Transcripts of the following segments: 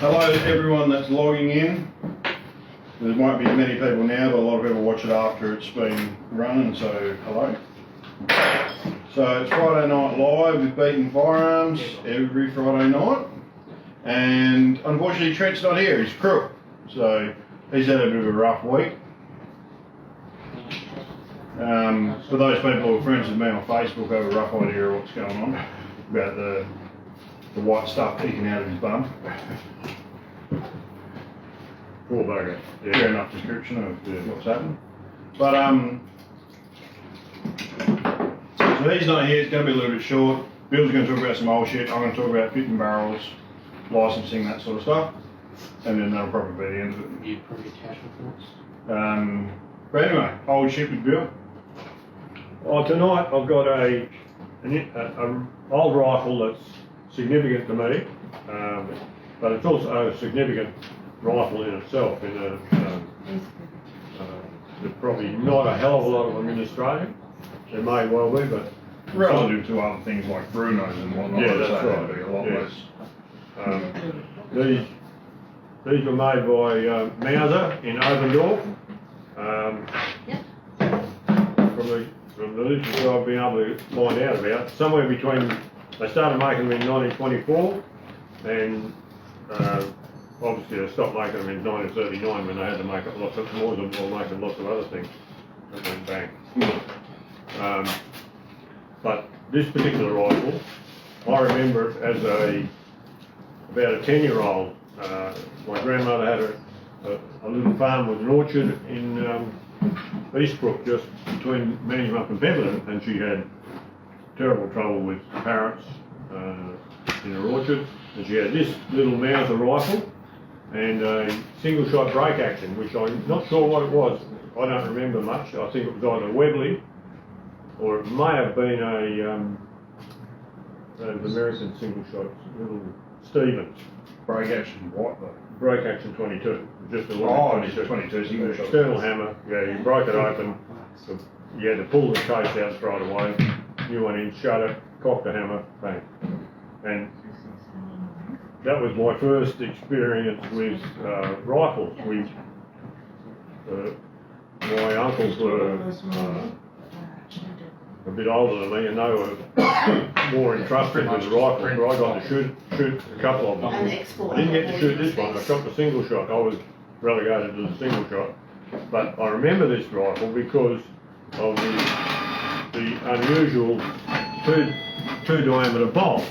Hello to everyone that's logging in. There might be many people now, but a lot of people watch it after it's been run, so hello. So it's Friday Night Live with Beaten Firearms every Friday night. And unfortunately Trent's not here, he's crook. So he's had a bit of a rough week. For those people who are friends with me on Facebook, have a rough idea of what's going on about the white stuff peeking out of his bum. Poor bugger. Yeah. Fair enough description of what's happened. But so he's not here, it's going to be a little bit short. Bill's going to talk about some old shit, I'm going to talk about fitting barrels, licensing, that sort of stuff. And then that'll probably be the end of it. You probably cash reports. But anyway, old shit with Bill. Well, tonight I've got an old rifle that's significant to me, but it's also a significant rifle in itself. There's probably not a hell of a lot of them in Australia. There may well be, but Relative to other things like Bruno's and whatnot. yeah, that's right. Be a lot Yes. less. These were made by Mauser in Obendorf. From the literature I've been able to find out about, somewhere between, they started making them in 1924, and obviously they stopped making them in 1939 when they had to make lots of more than making lots of other things. That went bang. But this particular rifle, I remember it as about a 10-year-old. My grandmother had a little farm with an orchard in Eastbrook, just between Manjimup and Pemberton, and she had terrible trouble with parrots in her orchard, and she had this little Mauser rifle and a single shot break action, which I'm not sure what it was. I don't remember much. I think it was either Webley or it may have been those American single shots, little Stevens. Break action what though? Break action 22. Just a little 22. 22 single shot. External hammer, yeah, you broke it open, you had to pull the case out straight away, you went in, shut it, cocked the hammer, bang. And that was my first experience with rifles. My uncles were a bit older than me, and they were more entrusted with the rifle, but I got to shoot a couple of them. I didn't get to shoot this one, I shot the single shot. I was relegated to the single shot. But I remember this rifle because of the unusual two diameter bolt.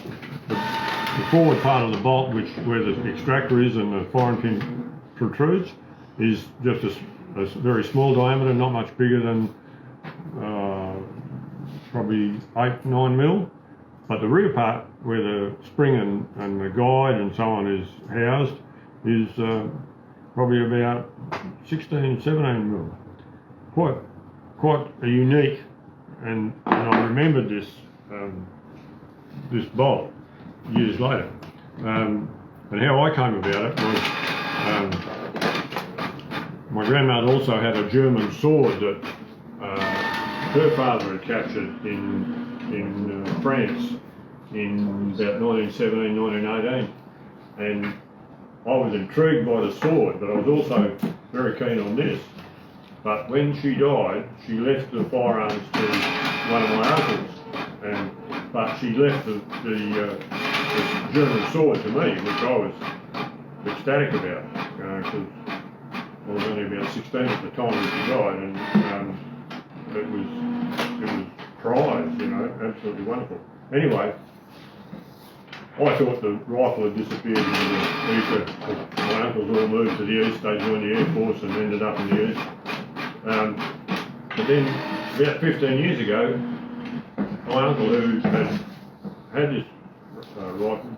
The forward part of the bolt, where the extractor is and the firing pin protrudes, is just a very small diameter, not much bigger than probably 8-9 mil. But the rear part, where the spring and the guide and so on is housed, is probably about 16-17 mil. Quite a unique, and I remembered this bolt years later. And how I came about it was my grandmother also had a German sword that her father had captured in France in about 1917, 1918. And I was intrigued by the sword, but I was also very keen on this. But when she died, she left the firearms to one of my uncles, but she left the German sword to me, which I was ecstatic about, because I was only about 16 at the time when she died, and it was prized, absolutely wonderful. Anyway, I thought the rifle had disappeared into the east. My uncles all moved to the east, they joined the Air Force and ended up in the east. But then, about 15 years ago, my uncle, who had this rifle,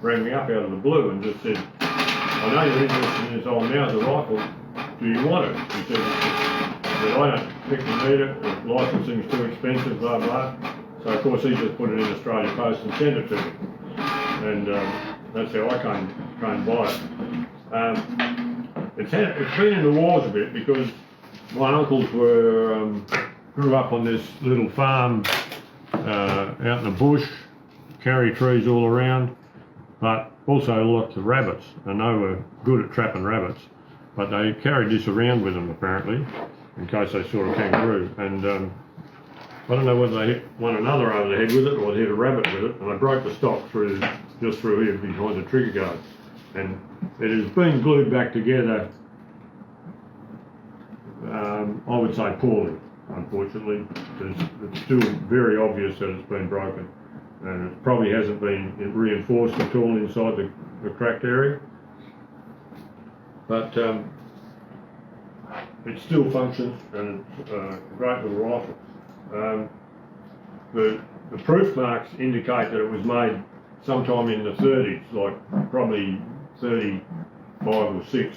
rang me up out of the blue and just said, I know you're interested in this old Mauser rifle, do you want it? He said, I don't particularly need it, the licensing's too expensive, blah blah. So of course he just put it in Australia Post and sent it to me. And that's how I came by it. It's been in the wars a bit because my uncles grew up on this little farm out in the bush, carry trees all around, but also lots of rabbits, and they were good at trapping rabbits, but they carried this around with them apparently, in case they saw a kangaroo, and I don't know whether they hit one another over the head with it or they hit a rabbit with it, and they broke the stock just through here behind the trigger guard, and it has been glued back together, I would say poorly, unfortunately. It's still very obvious that it's been broken, and it probably hasn't been reinforced at all inside the cracked area, but it still functions, and it's a great little rifle. The proof marks indicate that it was made sometime in the 30s, like probably 35 or 6.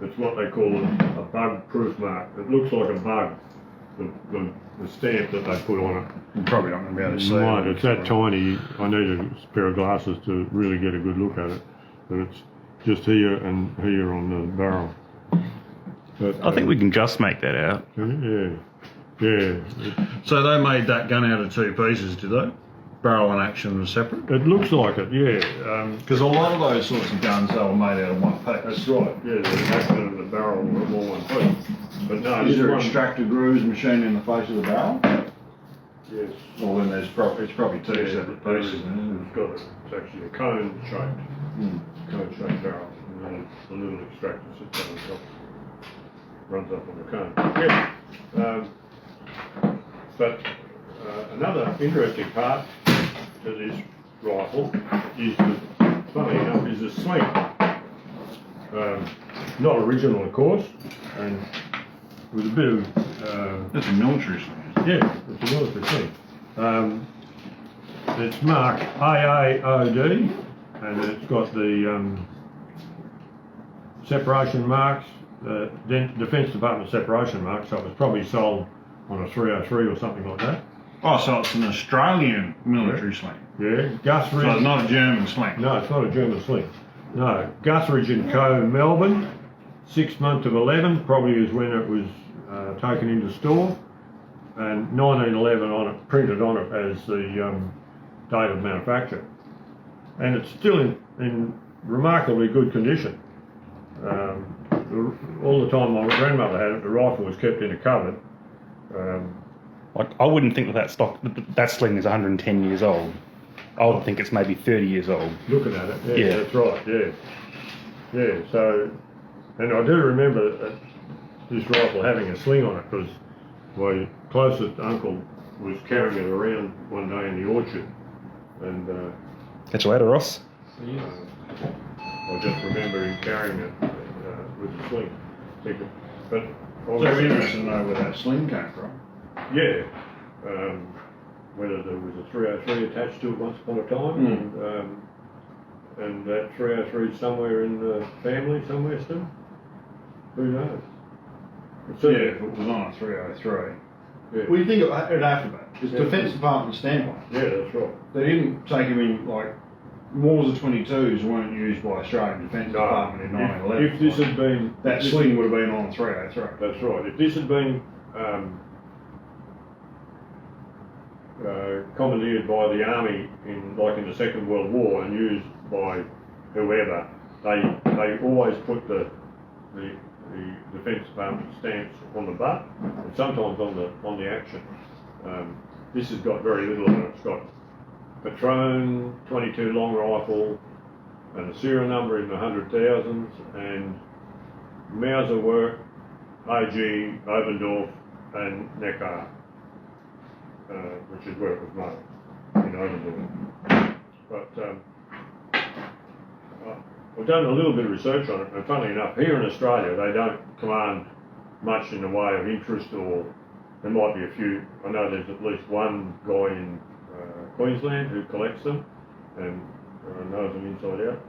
It's what they call a bug proof mark. It looks like a bug, the stamp that they put on it. You're probably not going to be able to see Right, it. it's that tiny. I need a pair of glasses to really get a good look at it. But it's just here and here on the barrel. But, I think we can just make that out. Yeah. So they made that gun out of 2 pieces, did they? Barrel and action was separate? It looks like it, yeah. Because a lot of those sorts of guns, they were made out of 1 piece. That's right, yeah, the action and the barrel were all one piece. But no, Is this there one, extractor grooves machined in the face of the barrel? yes. Well, then it's probably 2 Yeah, separate there pieces. is. It's actually a cone-shaped barrel, and then a little extractor sits on top, runs up on the cone. Yeah. But another interesting part to this rifle is, funny enough, is the sling. Not original, of course, and with a bit of That's a military sling. yeah, it's a military thing. It's marked AAOD, and it's got the separation marks, the Defence Department separation marks, so it was probably sold on a 303 or something like that. Oh, so it's an Australian military sling. Yeah, Guthridge. So it's not a German sling. No, it's not a German sling. No, Guthridge and Co. Melbourne, 6 months of 11, probably is when it was taken into store, and 1911 on it, printed on it as the date of manufacture. And it's still in remarkably good condition. All the time my grandmother had it, the rifle was kept in a cupboard. Like, I wouldn't think that sling is 110 years old. I would think it's maybe 30 years old. Looking at it, Yeah. That's right, yeah. So, and I do remember this rifle having a sling on it, because my closest uncle was carrying it around one day in the orchard, and Catch you later, Ross. I just remember him carrying it with the sling. But So we're interested to know where that sling came from. yeah, whether there was a 303 attached to it once upon a time, and that 303 is somewhere in the family somewhere still. Who knows? It's Yeah, certainly- if it was on a 303. Yeah. Well, you think it'd have to be. It's Yeah. Defence Department standby. Yeah, that's right. They didn't take them in, like, Mauser 22s weren't used by Australian Defence No. Department in 9/11. If this had been that sling would have been on 303. that's right. If this had been commandeered by the army in the Second World War and used by whoever, they always put the Defence Department stamps on the butt and sometimes on the action. This has got very little on it. It's got Patron 22 long rifle and a serial number in the 100,000s and Mauser work, AG, Obendorf and Neckar, which is where it was made, in Obendorf. But I've done a little bit of research on it, and funnily enough, here in Australia they don't command much in the way of interest, or there might be a few. I know there's at least one guy in Queensland who collects them and knows them inside out.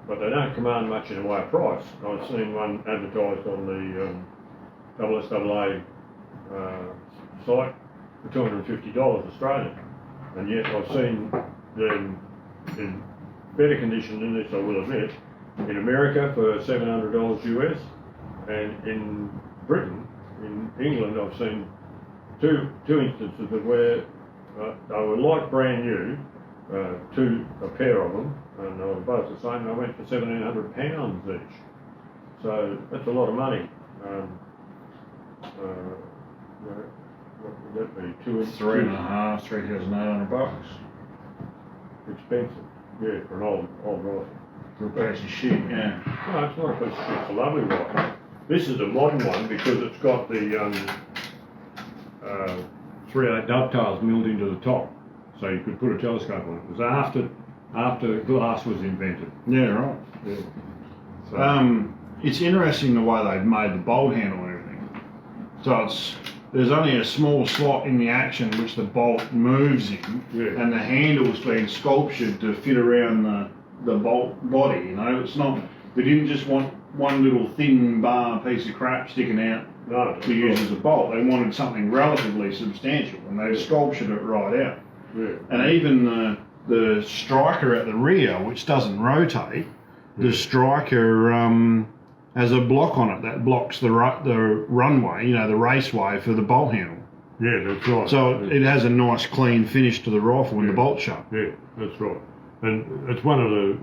But they don't command much in the way of price. I've seen one advertised on the SSAA site for $250 Australian, and yet I've seen them in better condition than this, I will admit, in America for $700 US, and in Britain, in England, I've seen two instances of where they were like brand new, a pair of them, and they were both the same. They went for £1,700 each. So that's a lot of money. What would that be? 3.5, $3,800. Expensive, yeah, for an old rifle. For a piece of shit, yeah. No, it's not a piece of shit. It's a lovely rifle. This is a modern one because it's got the 3/8 dovetails milled into the top, so you could put a telescope on it. It was after glass was invented. Yeah, right. Yeah. So, It's interesting the way they've made the bolt handle and everything. So there's only a small slot in the action which the bolt moves in, Yeah. and the handle's been sculptured to fit around the bolt body. You know, it's not. They didn't just want one little thin bar piece of crap sticking out no, to use as a bolt. They wanted something relatively substantial, and they sculptured it right out. Yeah. And even the striker at the rear, which doesn't rotate, the striker has a block on it that blocks the runway, you know, the raceway for the bolt handle. Yeah, that's right. So it has a nice clean finish to the rifle when the bolt's shut. Yeah, that's right. And it's one of the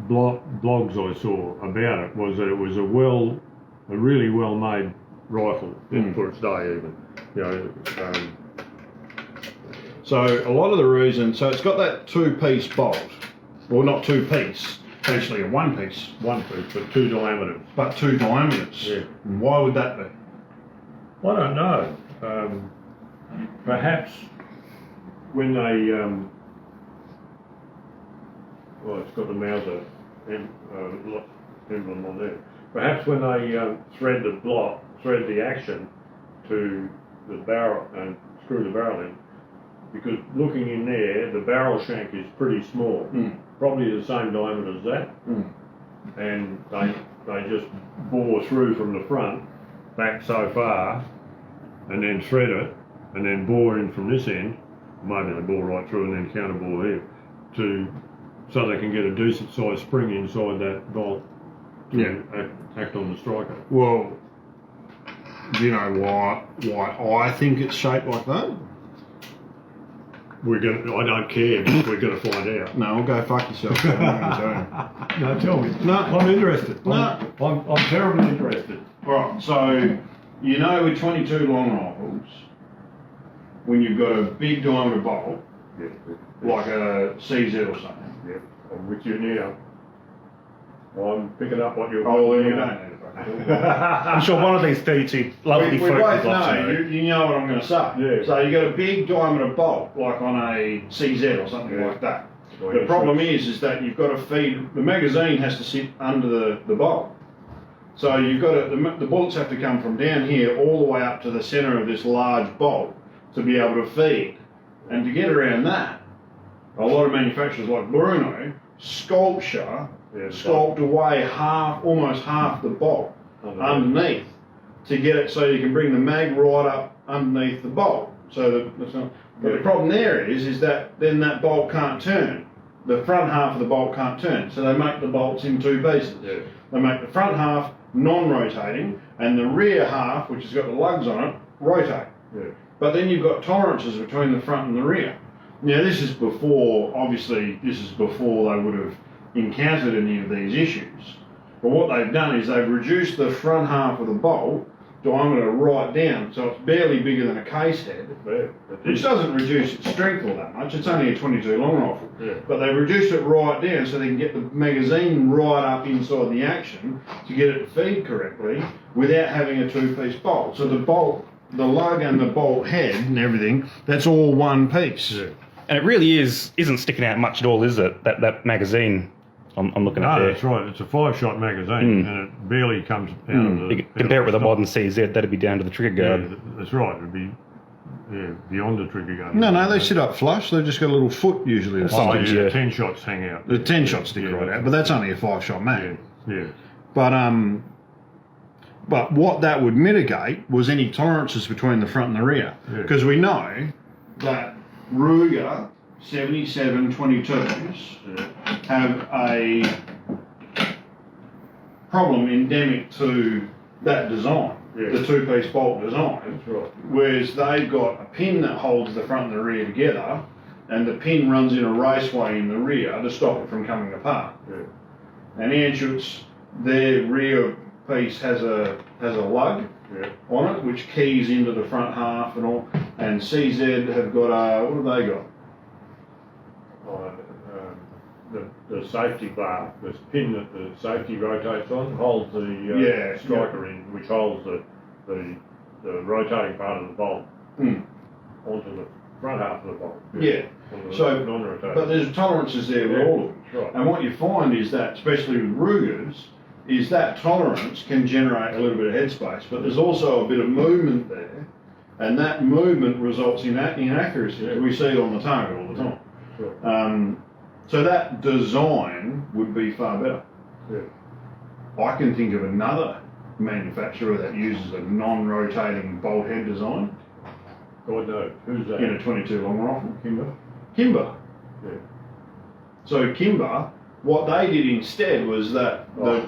blogs I saw about it was that it was a really well made rifle for its day even. You know, So a lot of the reason, so it's got that two-piece bolt, well not two-piece, actually a one-piece, one piece, but two diameters. but two diameters. Yeah. Why would that be? I don't know. Perhaps when they, well, it's got the Mauser emblem on there. Perhaps when they thread the action to the barrel and screw the barrel in, because looking in there, the barrel shank is pretty small, probably the same diameter as that, and they just bore through from the front back so far, and then thread it, and then bore in from this end. Maybe they bore right through and then counter bore here, so they can get a decent sized spring inside that bolt to act on the striker. Well, do you know why I think it's shaped like that? I don't care, but we're going to find out. No, we'll go fuck yourself. No, tell me. No. I'm interested. No. I'm terribly interested. Right, so you know with 22 long rifles, when you've got a big diameter bolt, like a CZ or something. Yeah, I'm with you now. I'm picking up what you're Oh, well, you now. don't need to fucking I'm sure one of these 32 lovely we folk both blocks know, are- you know what I'm going to say. Yeah. So you got a big diameter bolt, like on a CZ or something like that. Well, The yes, problem is that you've got to feed, the magazine has to sit under the bolt. So you've got to, the bullets have to come from down here all the way up to the centre of this large bolt to be able to feed. And to get around that, a lot of manufacturers like Bruno sculpt away almost half the bolt underneath to get it so you can bring the mag right up underneath the bolt. So but the problem there is that then that bolt can't turn. The front half of the bolt can't turn. So they make the bolts in two pieces. Yeah. They make the front half non-rotating and the rear half, which has got the lugs on it, rotate. Yeah. But then you've got tolerances between the front and the rear. Now this is before they would have encountered any of these issues. But what they've done is they've reduced the front half of the bolt diameter right down, so it's barely bigger than a case head, which doesn't reduce its strength all that much. It's only a 22 long rifle. Yeah. But they've reduced it right down so they can get the magazine right up inside the action to get it to feed correctly without having a two-piece bolt. So the bolt, the lug and the bolt head and everything, that's all one piece. Yeah. And it really isn't sticking out much at all, is it? That magazine I'm looking at No, there. that's right. It's a 5-shot magazine, and it barely comes out of the... You could compare it with a modern CZ, that'd be down to the trigger guard. Yeah, that's right. It'd be beyond the trigger guard. No, they sit up flush. They've just got a little foot usually. Or Oh, something. yeah. 10 shots hang out. The 10 shots stick right out, but that's only a 5-shot mag. Yeah. But what that would mitigate was any tolerances between the front and the rear, Yeah. because we know that Ruger 7722s have a problem endemic to that design, the two-piece bolt design. That's right. Whereas they've got a pin that holds the front and the rear together, and the pin runs in a raceway in the rear to stop it from coming apart. Yeah. And Anschutz, their rear piece has a lug on it, which keys into the front half and all. And CZ have got a, what have they got? The safety bar, this pin that the safety rotates on, holds the striker in, which holds the rotating part of the bolt onto the front half of the bolt. Yeah. So, non-rotating. but there's tolerances there with all of them. Right. And what you find is that, especially with Rugers, is that tolerance can generate a little bit of headspace, but there's also a bit of movement there, and that movement results in inaccuracies. Yeah. We see it on the target all the time. Sure. So that design would be far better. Yeah. I can think of another manufacturer that uses a non-rotating bolt head design God knows. Who's that? in a 22 long rifle. Kimber? Kimber. Yeah. So Kimber, what they did instead was that the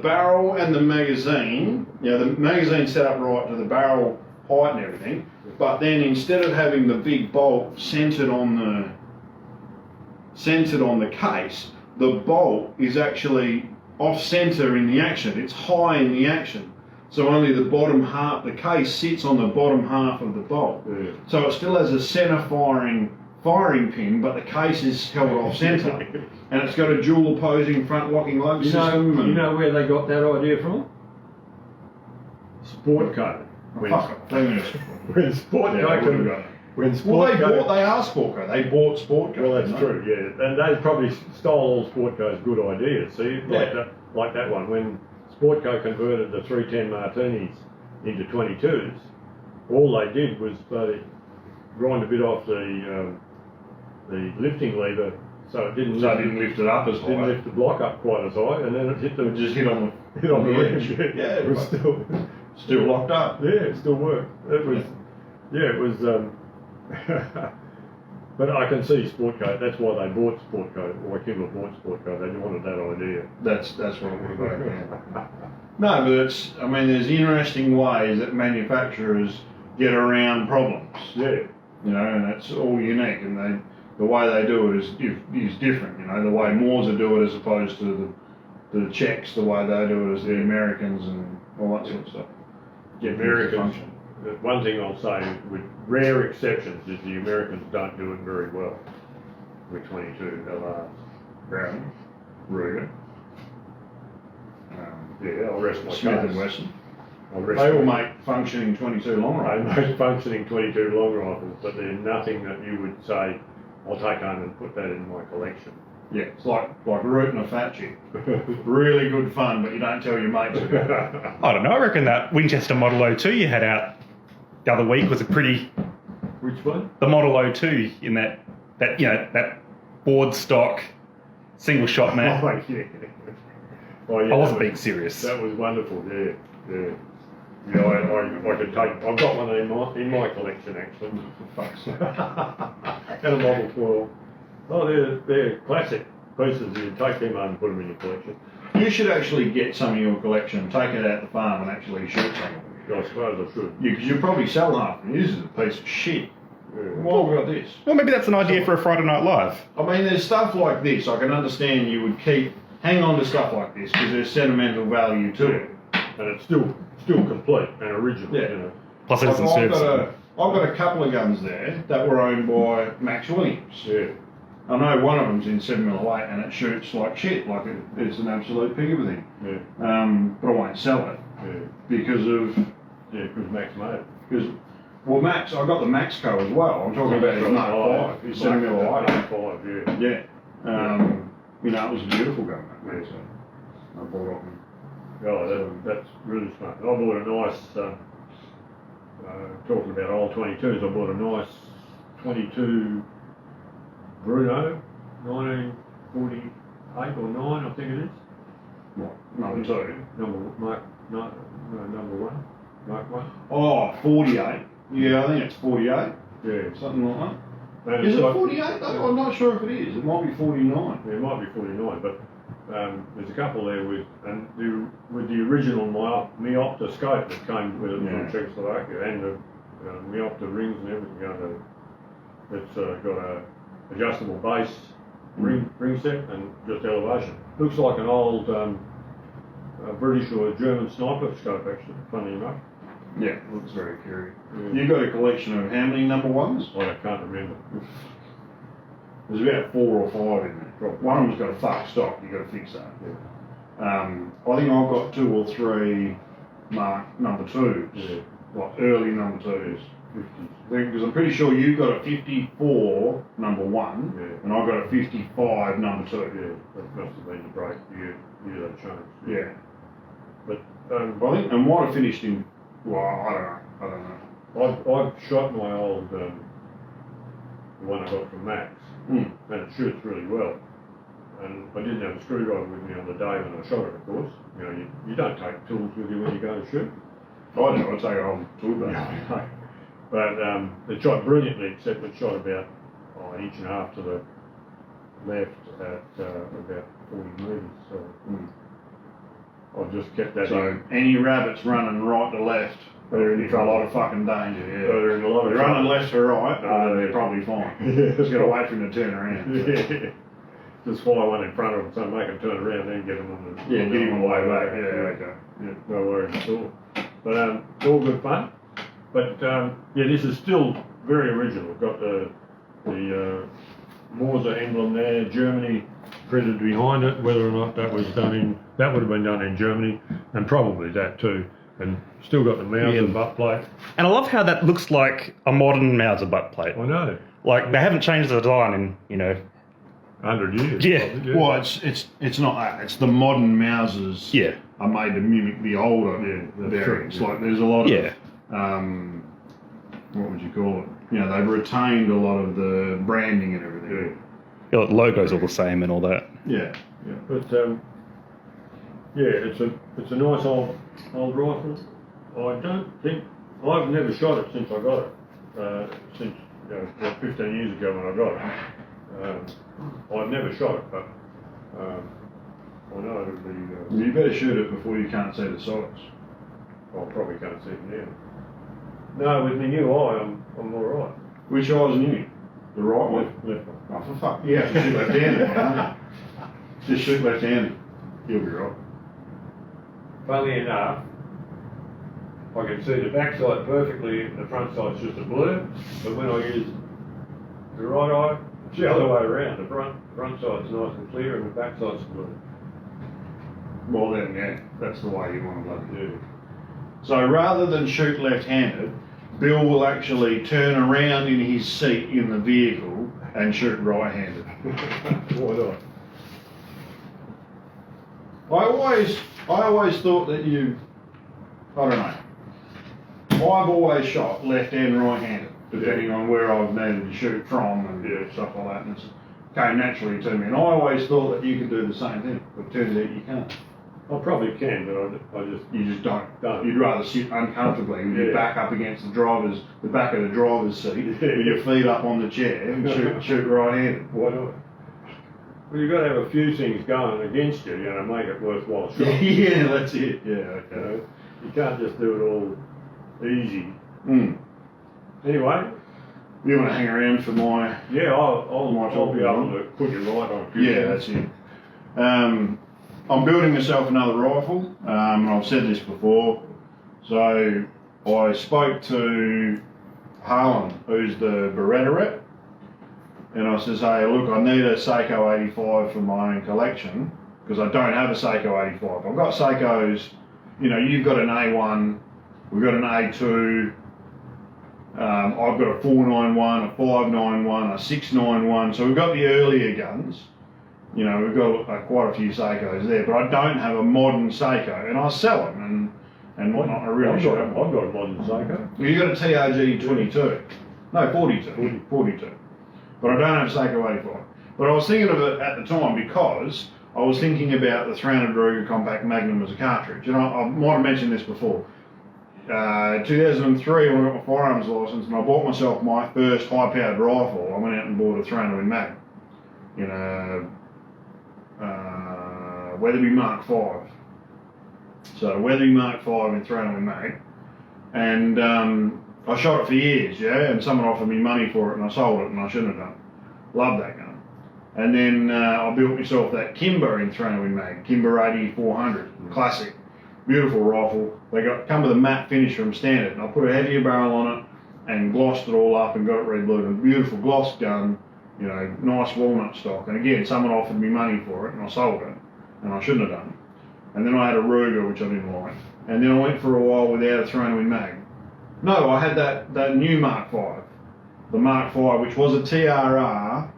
barrel and the magazine, the magazine set up right to the barrel height and everything, but then instead of having the big bolt centered on the case, the bolt is actually off center in the action. It's high in the action. So only the bottom half, the case sits on the bottom half of the bolt. Yeah. So it still has a center firing pin, but the case is held off center. And it's got a dual opposing front locking lug system. You know where they got that idea from? Sportco. When Sportco. When they are Sportco. They bought Sportco. Well, that's true, yeah. And they probably stole all Sportco's good ideas. See, like that one. When Sportco converted the 310 Martinis into 22s, all they did was they grind a bit off the lifting lever, so it didn't lift it up as high. Didn't lift the block up quite as high, and then it hit them. Just hit on the edge. rim. Yeah, it was still locked up. Yeah, it still worked. It was, it was. But I can see Sportco. That's why they bought Sportco. Why Kimber bought Sportco. They wanted that idea. That's what it would have been. No, but there's interesting ways that manufacturers get around problems. Yeah. And it's all unique, and the way they do it is different. The way Mauser do it as opposed to the Czechs, the way they do it as the Americans and all that sort of stuff. The Americans. One thing I'll say, with rare exceptions, is the Americans don't do it very well with 22 LRs. Brown, Ruger, I'll rest my Smith case. and Wesson. They all make functioning 22 long rifles. They make functioning 22 long rifles, but they're nothing that you would say, I'll take home and put that in my collection. Yeah, it's like rooting a fat chick. Really good fun, but you don't tell your mates about it. I don't know. I reckon that Winchester Model 02 you had out the other week was a pretty. Which one? The Model 02 in that board stock single shot map. Oh, yeah. Oh, yeah, I wasn't being serious. That was wonderful. Yeah. Yeah, I could take. I've got one in my collection actually. And a Model 12. Oh, they're classic pieces. You take them home and put them in your collection. You should actually get some of your collection, take it out the farm, and actually shoot some of them. I suppose I should. Yeah, because you'll probably sell half and use it as a piece of shit. Yeah. Why have we got this? Well, maybe that's an idea for a Friday Night Live. There's stuff like this. I can understand you would hang on to stuff like this because there's sentimental value to it. And it's still complete and original. Yeah. Plus it isn't serviceable. I've got a couple of guns there that were owned by Max Williams. Yeah. I know one of them's in 7mm and it shoots like shit, like it's an absolute pig of a thing. Yeah. But I won't sell it because of... Yeah, because Max made it. Because, Max, I got the Max Co as well. I'm talking about his Mark 5, his 7mm Mark light. 5, yeah. Yeah. It was a beautiful gun, that so I bought it. Oh, that's really smart. I bought a nice, talking about old 22s, I bought a nice 22 Bruno, 1948 or 9, I think it is. What? Number 2? Number 1. Mark 1. Oh, 48. Yeah, I think it's 48. Yeah. Something like that. And Is it like, 48? I'm not sure if it is. It might be 49. Yeah, it might be 49, but there's a couple there with the original Miopta scope that came with it from Czechoslovakia, and the Miopta rings and everything. It's got a adjustable base ring set and just elevation. Looks like an old British or German sniper scope, actually, funny enough. Yeah, looks very curious. Yeah. You've got a collection of how many number ones? I can't remember. There's about 4 or 5 in there. One of them's got a fuck stock, you've got to fix that. Yeah. I think I've got 2 or 3 marked number 2s, Yeah. like early number 2s. 50s. Because I'm pretty sure you've got a 54 number 1, Yeah. and I've got a 55 number 2. Yeah, that must have been the break year they changed. Yeah. But I think, and might have finished in, well, I don't know. I've shot my old, the one I got from Max, and it shoots really well. And I didn't have a screwdriver with me on the day when I shot it, of course. You know, you don't take tools with you when you go to shoot. I do, I take a whole tool bag. But it shot brilliantly, except it shot about an inch and a half to the left at about 40 metres. So I've just kept that So in. any rabbits running right to left, they're in for a lot of fucking danger. Yeah. They're in a lot of They're running left to right, No, they're probably fine. Yeah. Just got to wait for them to turn around. Yeah. Just follow one in front of them, so make them turn around, then get them on the Yeah, get him away back. Yeah, Yeah, okay. yeah, no worries at all. But it's all good fun. But yeah, this is still very original. Got the Mauser emblem there, Germany printed behind it. Whether or not that would have been done in Germany, and probably that too. And still got the Mauser butt plate. And I love how that looks like a modern Mauser butt plate. I know. Like, they haven't changed the design in, 100 years. Yeah. Probably, Well, it's not that. It's the modern Mausers Yeah. are made to mimic the older variants. true, yeah. Like there's a lot Yeah. of what would you call it? You know, they've retained a lot of the branding and everything. The logo's all the same and all that. Yeah. Yeah. But yeah, it's a nice old rifle. I don't think I've never shot it since I got it. Since about 15 years ago when I got it. I've never shot it, but I know it'll be. You better shoot it before you can't see the sights. I probably can't see it now. No, with my new eye, I'm all right. Which eye's new? The right one? Left one. Oh, for fuck. Yeah, shoot left-handed, man. Just shoot left-handed. You'll be right. Funnily enough, I can see the backside perfectly, and the front side's just a blur. But when I use the right eye, it's the other way around. The front side's nice and clear, and the back side's blur. Well then, yeah, that's the way you want to bloody do it. So rather than shoot left-handed, Bill will actually turn around in his seat in the vehicle and shoot right-handed. Why not? I always thought that I don't know. I've always shot left and right-handed, depending on where I've needed to shoot from and stuff like that. And it came naturally to me. And I always thought that you could do the same thing, but it turns out you can't. I probably can, but You just don't. Don't. You'd rather sit uncomfortably with your back up against the back of the driver's seat, with your feet up on the chair and shoot right-handed. why not? Well, you've got to have a few things going against you, make it worthwhile shot. Yeah, that's it. Yeah, okay. You can't just do it all easy. Anyway, You want to hang around for my... yeah, I'll be able on? to put you right on a few Yeah, things. that's it. I'm building myself another rifle, and I've said this before. So I spoke to Harlan, who's the Beretta rep, and I says, hey, look, I need a Sako 85 for my own collection, because I don't have a Sako 85. I've got Sakos, you've got an A1, we've got an A2, I've got a 491, a 591, a 691, so we've got the earlier guns. We've got quite a few Sakos there, but I don't have a modern Sako, and I sell them and whatnot. I really should. I've got a modern Sako. You got a TRG 22, no 42, but I don't have a Sako 85. But I was thinking of it at the time because I was thinking about the 300 Ruger Compact Magnum as a cartridge, and I might have mentioned this before. 2003, when I got my firearms license, and I bought myself my first high-powered rifle. I went out and bought a 300 Magnum in a Weatherby Mark 5. So Weatherby Mark 5 in 300 Mag, and I shot it for years, yeah, and someone offered me money for it and I sold it and I shouldn't have done. Love that gun. And then I built myself that Kimber in Throw-in Mag, Kimber 8400, classic, beautiful rifle. They come with a matte finish from standard, and I put a heavier barrel on it and glossed it all up and got it red blued. A beautiful gloss gun, you know, nice walnut stock. And again, someone offered me money for it and I sold it, and I shouldn't have done. And then I had a Ruger, which I didn't like. And then I went for a while without a Throw-in Mag. No, I had that new Mark V, the Mark V, which was a TRR,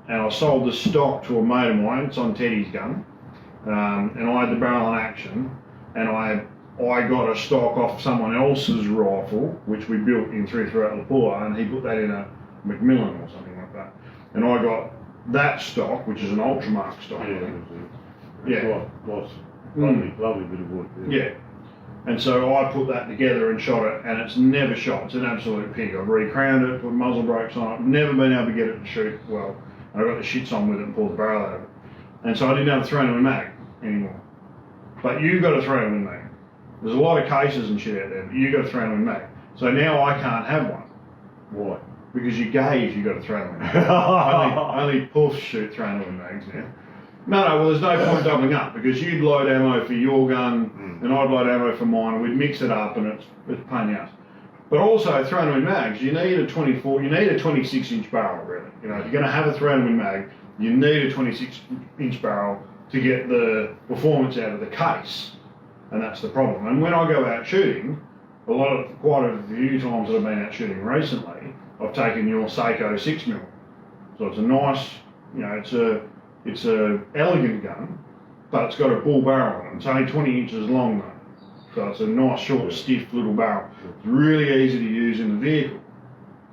and I sold the stock to a mate of mine. It's on Teddy's gun, and I had the barrel in action, and I got a stock off someone else's rifle, which we built in 3 throughout Lapua, and he put that in a Macmillan or something like that, and I got that stock, which is an Ultramark stock. Yeah. Lovely bit of wood. Yeah. And so I put that together and shot it, and it's never shot. It's an absolute pig. I've recrowned it, put muzzle brakes on it, never been able to get it to shoot well. And I got the shits on with it and pulled the barrel out of it. And so I didn't have a Throw-in Mag anymore. But you got a Throw-in Mag. There's a lot of cases and shit out there, but you got a Throw-in Mag. So now I can't have one. Why? Because you're gay if you got a Throw-in Mag. only puffs shoot Throw-in Mags now. No, well, there's no point doubling up, because you'd load ammo for your gun and I'd load ammo for mine, and we'd mix it up, and it's a pain in the ass. But also, Throw-in Mags, you need a 26-inch barrel, really. You know, if you're going to have a Throw-in Mag, you need a 26-inch barrel to get the performance out of the case, and that's the problem. And when I go out shooting, quite a few times that I've been out shooting recently, I've taken your Sako 6mm. So it's a nice, you know, it's a elegant gun, but it's got a bull barrel on it. It's only 20 inches long though. So it's a nice, short, stiff little barrel. It's really easy to use in the vehicle.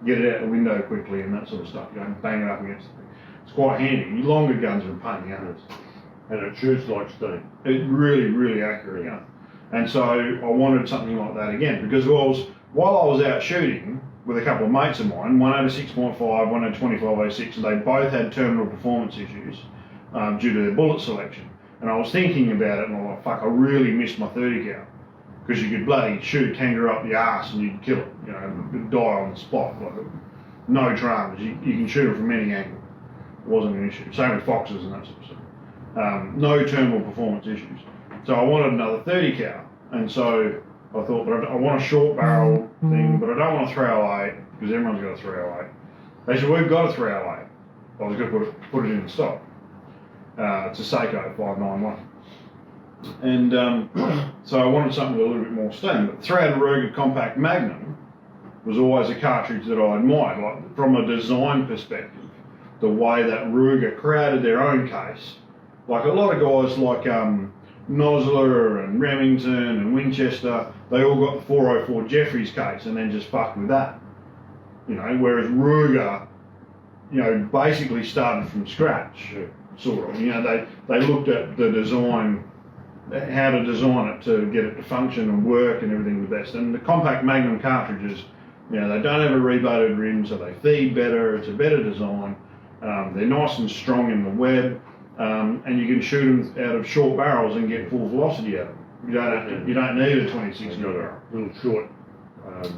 Get it out the window quickly and that sort of stuff. You don't bang it up against the thing. It's quite handy. Longer guns are a pain in the ass. And it shoots like steam. It's really, really accurate gun. And so I wanted something like that again, because while I was out shooting with a couple of mates of mine, one had a 6.5, one had 2506, and they both had terminal performance issues due to their bullet selection. And I was thinking about it, and I'm like, fuck, I really missed my 30 cal. Because you could bloody shoot a kangaroo up the arse and you'd kill it, you know, die on the spot. Like, no dramas, you can shoot it from any angle. It wasn't an issue. Same with foxes and that sort of stuff. No terminal performance issues. So I wanted another 30 cal. And so I thought, but I want a short barrel thing, but I don't want a 308, because everyone's got a 308. They said, we've got a 308. I was going to put it in the stock. It's a Sako 591. And so I wanted something with a little bit more steam. But the Ruger Compact Magnum was always a cartridge that I admired, like from a design perspective, the way that Ruger created their own case. Like a lot of guys like Nosler and Remington and Winchester, they all got the 404 Jeffries case and then just fucked with that. You know, whereas Ruger, you know, basically started from scratch, sort of. You know, they looked at the design, how to design it to get it to function and work and everything the best. And the Compact Magnum cartridges, you know, they don't have a rebladed rim, so they feed better. It's a better design. They're nice and strong in the web, and you can shoot them out of short barrels and get full velocity out of them. You don't need a 26 barrel. Little short.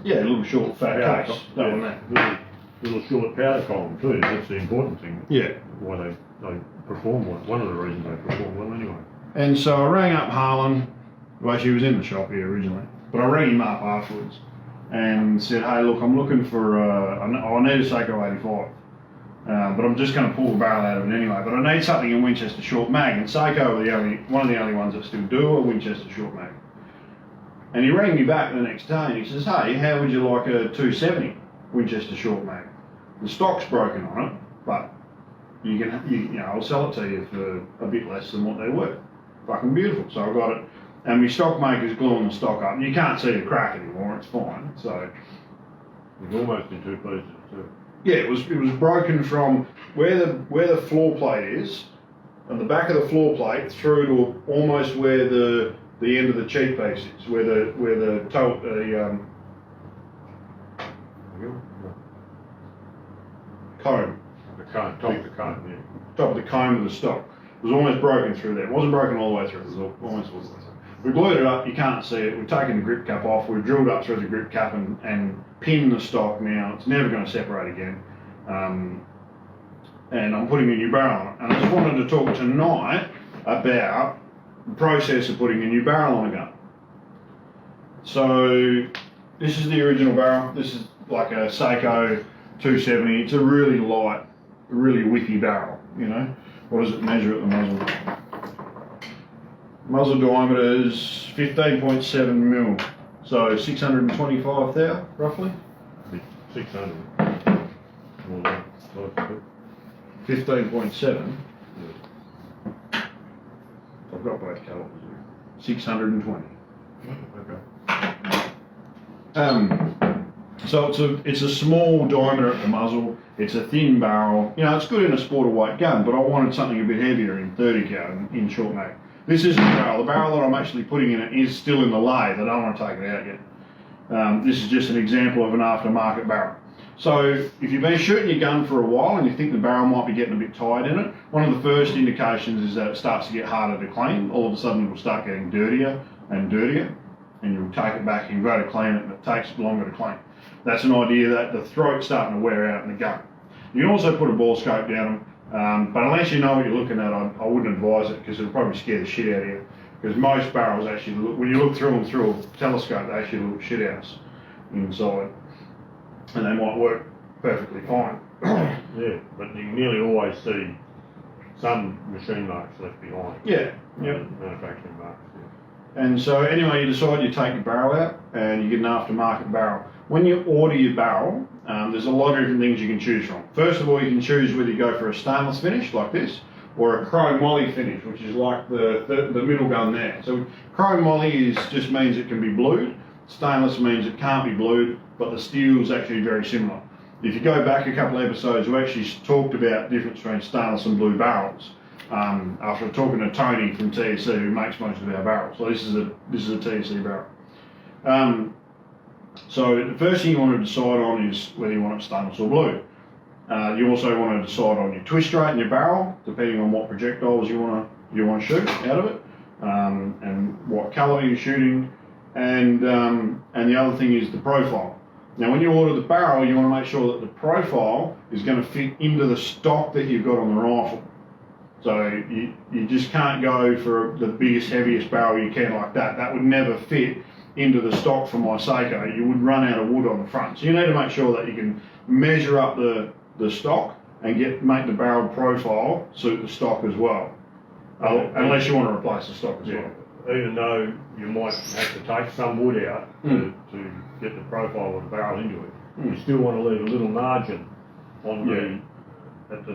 Yeah, a little short fat case. Little short powder column too. That's the important thing. Yeah. Why they perform well. One of the reasons they perform well anyway. And so I rang up Harlan. Well, she was in the shop here originally, but I rang him up afterwards and said, hey, look, I'm looking for, I need a Sako 85, but I'm just going to pull the barrel out of it anyway, but I need something in Winchester short mag, and Sako are one of the only ones that still do a Winchester short mag. And he rang me back the next day and he says, hey, how would you like a 270 Winchester short mag? The stock's broken on it, but you know, I'll sell it to you for a bit less than what they're worth. Fucking beautiful. So I got it, and my stockmaker's gluing the stock up. You can't see the crack anymore. It's fine. So it's almost in two pieces too. Yeah, it was broken from where the floor plate is, and the back of the floor plate through to almost where the end of the cheek piece is, where the top of the comb. Top of the comb, yeah. Top of the comb of the stock. It was almost broken through there. It wasn't broken all the way through. It was almost all the way through. We glued it up, you can't see it. We've taken the grip cap off, we've drilled up through the grip cap and pinned the stock now. It's never going to separate again. And I'm putting a new barrel on it. And I just wanted to talk tonight about the process of putting a new barrel on a gun. So this is the original barrel. This is like a Sako 270. It's a really light, really whippy barrel, you know. What does it measure at the muzzle? Muzzle diameter is 15.7 mil. So 625 thou, roughly. 600. 15.7. I've got both calibers here. 620. Okay. So it's a small diameter at the muzzle. It's a thin barrel. You know, it's good in a sport of weight gun, but I wanted something a bit heavier in 30 cal in short mag. This isn't the barrel. The barrel that I'm actually putting in it is still in the lathe. I don't want to take it out yet. This is just an example of an aftermarket barrel. So if you've been shooting your gun for a while and you think the barrel might be getting a bit tight in it, one of the first indications is that it starts to get harder to clean. All of a sudden it will start getting dirtier and dirtier, and you'll take it back and you go to clean it and it takes longer to clean. That's an idea that the throat's starting to wear out in the gun. You can also put a ball scope down them, but unless you know what you're looking at, I wouldn't advise it because it'll probably scare the shit out of you. Because most barrels actually look, when you look through them through a telescope, they actually look shit house inside. And they might work perfectly fine. Yeah, but you nearly always see some machine marks left behind. Yeah, yep. Manufacturing marks. Yeah. And so anyway, you decide you take your barrel out and you get an aftermarket barrel. When you order your barrel, there's a lot of different things you can choose from. First of all, you can choose whether you go for a stainless finish like this or a chrome moly finish, which is like the middle gun there. So chrome moly just means it can be blued. Stainless means it can't be blued, but the steel is actually very similar. If you go back a couple of episodes, we actually talked about the difference between stainless and blue barrels. After talking to Tony from TSC, who makes most of our barrels. So this is a TSC barrel. So the first thing you want to decide on is whether you want it stainless or blue. You also want to decide on your twist rate in your barrel, depending on what projectiles you want to shoot out of it, and what calibre you're shooting, and the other thing is the profile. Now, when you order the barrel, you want to make sure that the profile is going to fit into the stock that you've got on the rifle. So you just can't go for the biggest, heaviest barrel you can like that. That would never fit into the stock for my Sako. You would run out of wood on the front. So you need to make sure that you can measure up the stock and make the barrel profile suit the stock as well. Unless you want to replace the stock as well. Even though you might have to take some wood out to get the profile of the barrel into it, you still want to leave a little margin on at the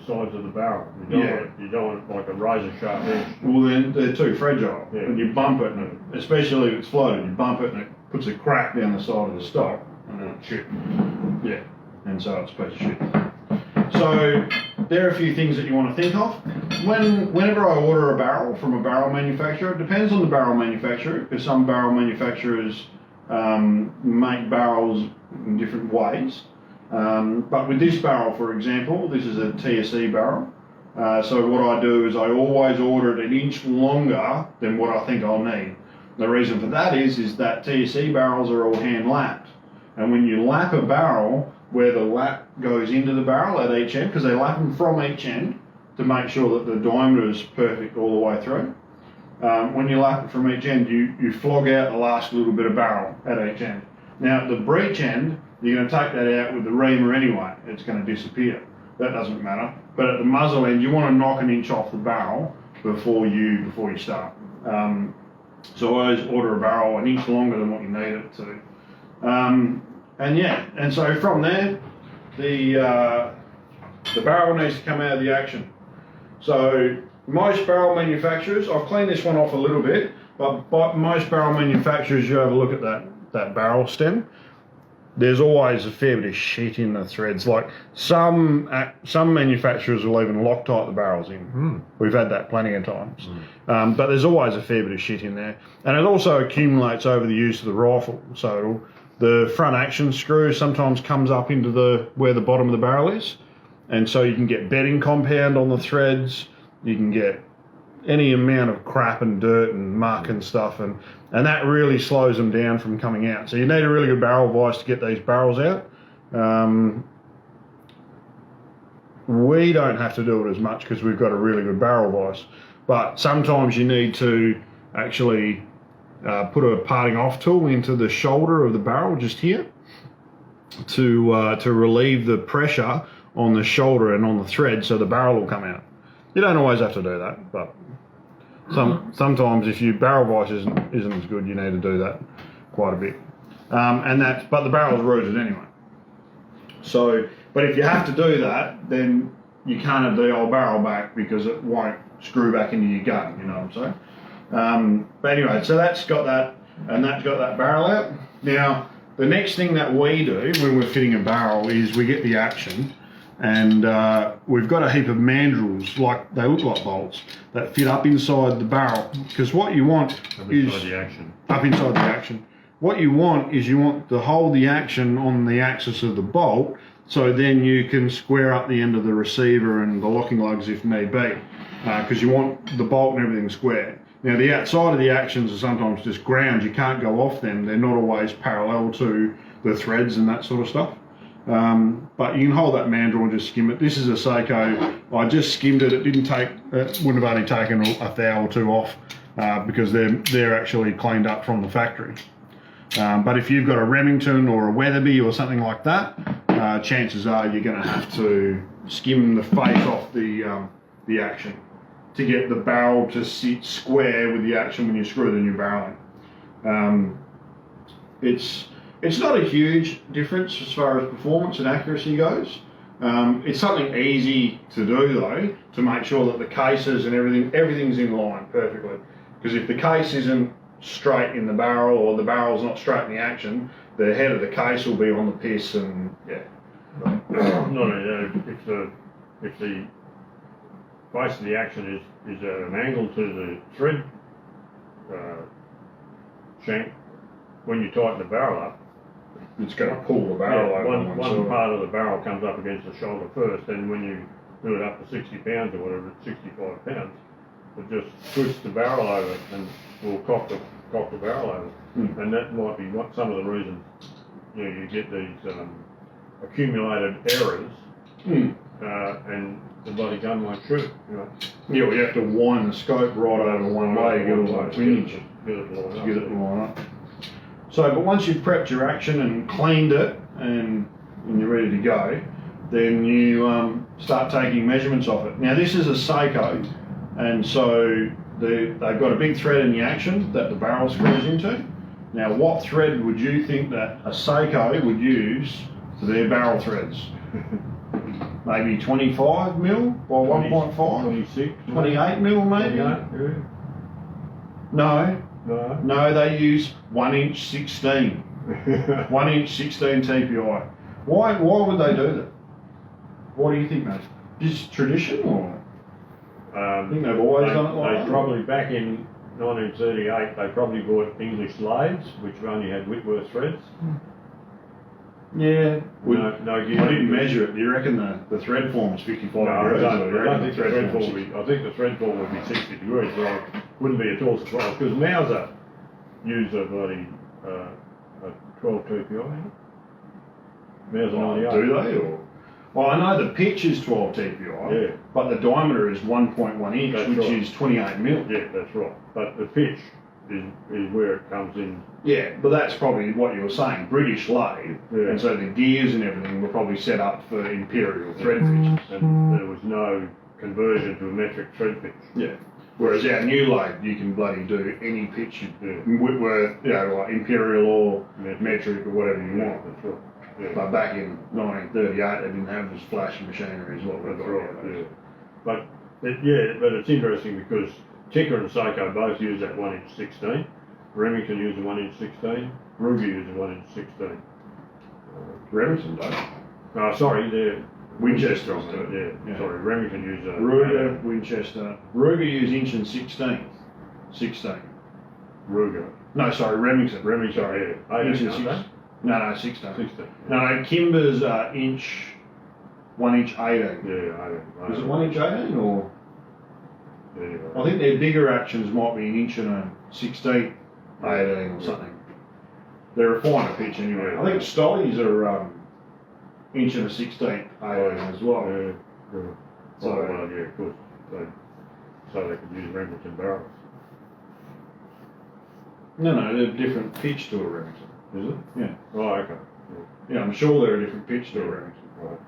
sides of the barrel. You don't want it like a razor sharp edge. Well, then they're too fragile. Yeah. And you bump it, and especially if it's floated, you bump it and it puts a crack down the side of the stock. And then shit. Yeah. And so it's a piece of shit. So there are a few things that you want to think of. Whenever I order a barrel from a barrel manufacturer, it depends on the barrel manufacturer, because some barrel manufacturers make barrels in different ways. But with this barrel, for example, this is a TSE barrel. So what I do is I always order it an inch longer than what I think I'll need. The reason for that is that TSE barrels are all hand lapped. And when you lap a barrel, where the lap goes into the barrel at each end, because they lap them from each end to make sure that the diameter is perfect all the way through. When you lap it from each end, you flog out the last little bit of barrel at each end. Now at the breech end, you're going to take that out with the reamer anyway. It's going to disappear. That doesn't matter. But at the muzzle end, you want to knock an inch off the barrel before you start. So I always order a barrel an inch longer than what you need it to. And so from there, the barrel needs to come out of the action. So most barrel manufacturers, I've cleaned this one off a little bit, but most barrel manufacturers, you have a look at that barrel stem. There's always a fair bit of shit in the threads. Like some manufacturers will even Loctite the barrels in. We've had that plenty of times. But there's always a fair bit of shit in there. And it also accumulates over the use of the rifle. So the front action screw sometimes comes up into where the bottom of the barrel is. And so you can get bedding compound on the threads. You can get any amount of crap and dirt and muck and stuff, and that really slows them down from coming out. So you need a really good barrel vise to get these barrels out. We don't have to do it as much because we've got a really good barrel vise, but sometimes you need to actually put a parting off tool into the shoulder of the barrel just here to relieve the pressure on the shoulder and on the thread so the barrel will come out. You don't always have to do that, but sometimes if your barrel vise isn't as good, you need to do that quite a bit. But the barrel's rooted anyway. So, but if you have to do that, then you can't have the old barrel back because it won't screw back into your gun, you know what I'm saying? But anyway, so that's got that, and that's got that barrel out. Now, the next thing that we do when we're fitting a barrel is we get the action, and we've got a heap of mandrels, they look like bolts, that fit up inside the barrel. Because what you want is up inside the action. What you want is to hold the action on the axis of the bolt, so then you can square up the end of the receiver and the locking lugs if need be, because you want the bolt and everything square. Now the outside of the actions are sometimes just ground, you can't go off them, they're not always parallel to the threads and that sort of stuff. But you can hold that mandrel and just skim it. This is a Sako. I just skimmed it. It wouldn't have only taken a thou or two off because they're actually cleaned up from the factory. But if you've got a Remington or a Weatherby or something like that, chances are you're going to have to skim the face off the action to get the barrel to sit square with the action when you screw the new barrel in. It's not a huge difference as far as performance and accuracy goes. It's something easy to do though, to make sure that the cases and everything's in line perfectly. Because if the case isn't straight in the barrel or the barrel's not straight in the action, the head of the case will be on the piss and yeah. If the face of the action is at an angle to the thread shank, when you tighten the barrel up, it's going to pull the barrel over one part of the barrel comes up against the shoulder first, and when you do it up to 60 pounds or whatever, 65 pounds, it just twists the barrel over and will cock the barrel over. And that might be some of the reasons you get these accumulated errors, and the bloody gun won't shoot. Yeah, well, you have to wind the scope right over one way to get it like finish. Get it line up. So, but once you've prepped your action and cleaned it and you're ready to go, then you start taking measurements of it. Now this is a Sako, and so they've got a big thread in the action that the barrel screws into. Now what thread would you think that a Sako would use for their barrel threads? Maybe 25 mil by 1.5? 26? 28 mil maybe? No, they use 1 inch 16. 1 inch 16 TPI. Why would they do that? What do you think, mate? Just tradition or? I think they've always done it like that. Probably back in 1938, they probably bought English lathes, which only had Whitworth threads. Yeah. I didn't measure it. Do you reckon the thread form is 55 degrees? I don't think the thread form would be. I think the thread form would be 60 degrees. Well, wouldn't be at all surprised because Mauser used a bloody a 12 TPI. Mauser 98. Do they? Or? Well, I know the pitch is 12 TPI, but the diameter is 1.1 inch, which is 28 mil. Yeah, that's right. But the pitch is where it comes in. Yeah, but that's probably what you were saying, British lathe, and so the gears and everything were probably set up for imperial thread pitches. And there was no conversion to a metric thread pitch. Yeah. Whereas our new lathe, you can bloody do any pitch, Whitworth, like imperial or metric or whatever you want. That's right. Yeah. But back in 1938, they didn't have this flash machinery as what we've got nowadays. But it's interesting because Ticker and Sako both use that 1 inch 16. Remington used a 1 inch 16. Ruger used a 1 inch 16. Remington don't. Oh, sorry, they're Winchester. Yeah, sorry, Remington used a Ruger, Winchester. Ruger used inch and 16. 16. Ruger. No, sorry, Remington. Sorry, yeah. Inch and 16. No, 16. 16. No, Kimber's 1 inch 18. Yeah, 18. Was it 1 inch 18 or? Anyway. I think their bigger actions might be 1.1/16 AAOD or something. They're a finer pitch anyway. I think Stollies are 1.16 AAOD as well. Yeah. So, Well, yeah, of course. So they could use Remington barrels. no, they're a different pitch to a Remington. Is it? Yeah. Oh, okay. Yeah, I'm sure they're a different pitch to a Remington. Right.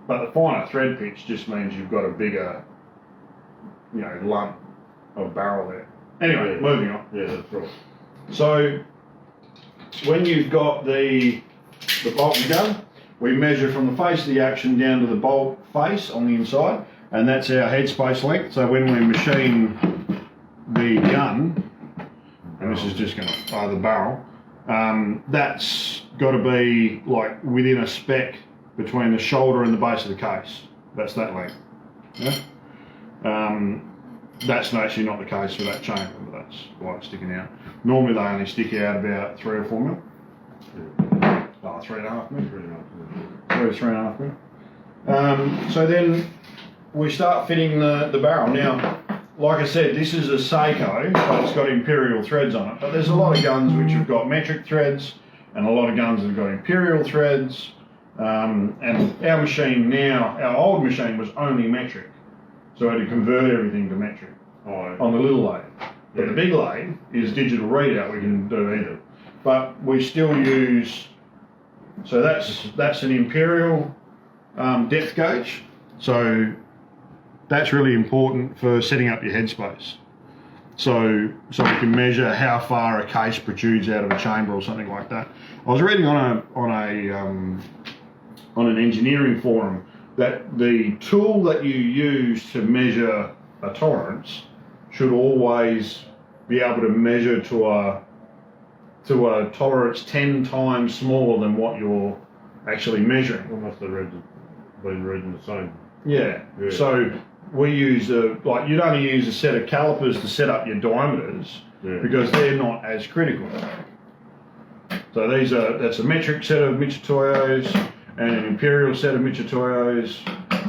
But the finer thread pitch just means you've got a bigger, lump of barrel there. Anyway, Yeah. moving on. Yeah, that's right. So, when you've got the bolt gun, we measure from the face of the action down to the bolt face on the inside, and that's our headspace length. So when we machine the gun, and this is just going to the barrel, that's got to be like within a spec between the shoulder and the base of the case. That's that length. Yeah? That's actually not the case for that chamber, but that's why it's sticking out. Normally they only stick out about 3 or 4 mil. Yeah. 3.5 mil. 3.5 3.5 mil. So then we start fitting the barrel. Now, like I said, this is a Sako, but it's got imperial threads on it. But there's a lot of guns which have got metric threads, and a lot of guns that have got imperial threads. And our machine now, our old machine was only metric. So I had to convert everything to metric on the little lathe. But the big lathe is digital readout, we can do either. But we still use, so that's an imperial depth gauge. So that's really important for setting up your headspace. So we can measure how far a case protrudes out of a chamber or something like that. I was reading on an engineering forum that the tool that you use to measure a tolerance should always be able to measure to a tolerance 10 times smaller than what you're actually measuring. I must have been reading the same. Yeah. So we use you'd only use a set of calipers to set up your diameters because they're not as critical. So that's a metric set of Mitutoyos and an imperial set of Mitutoyos.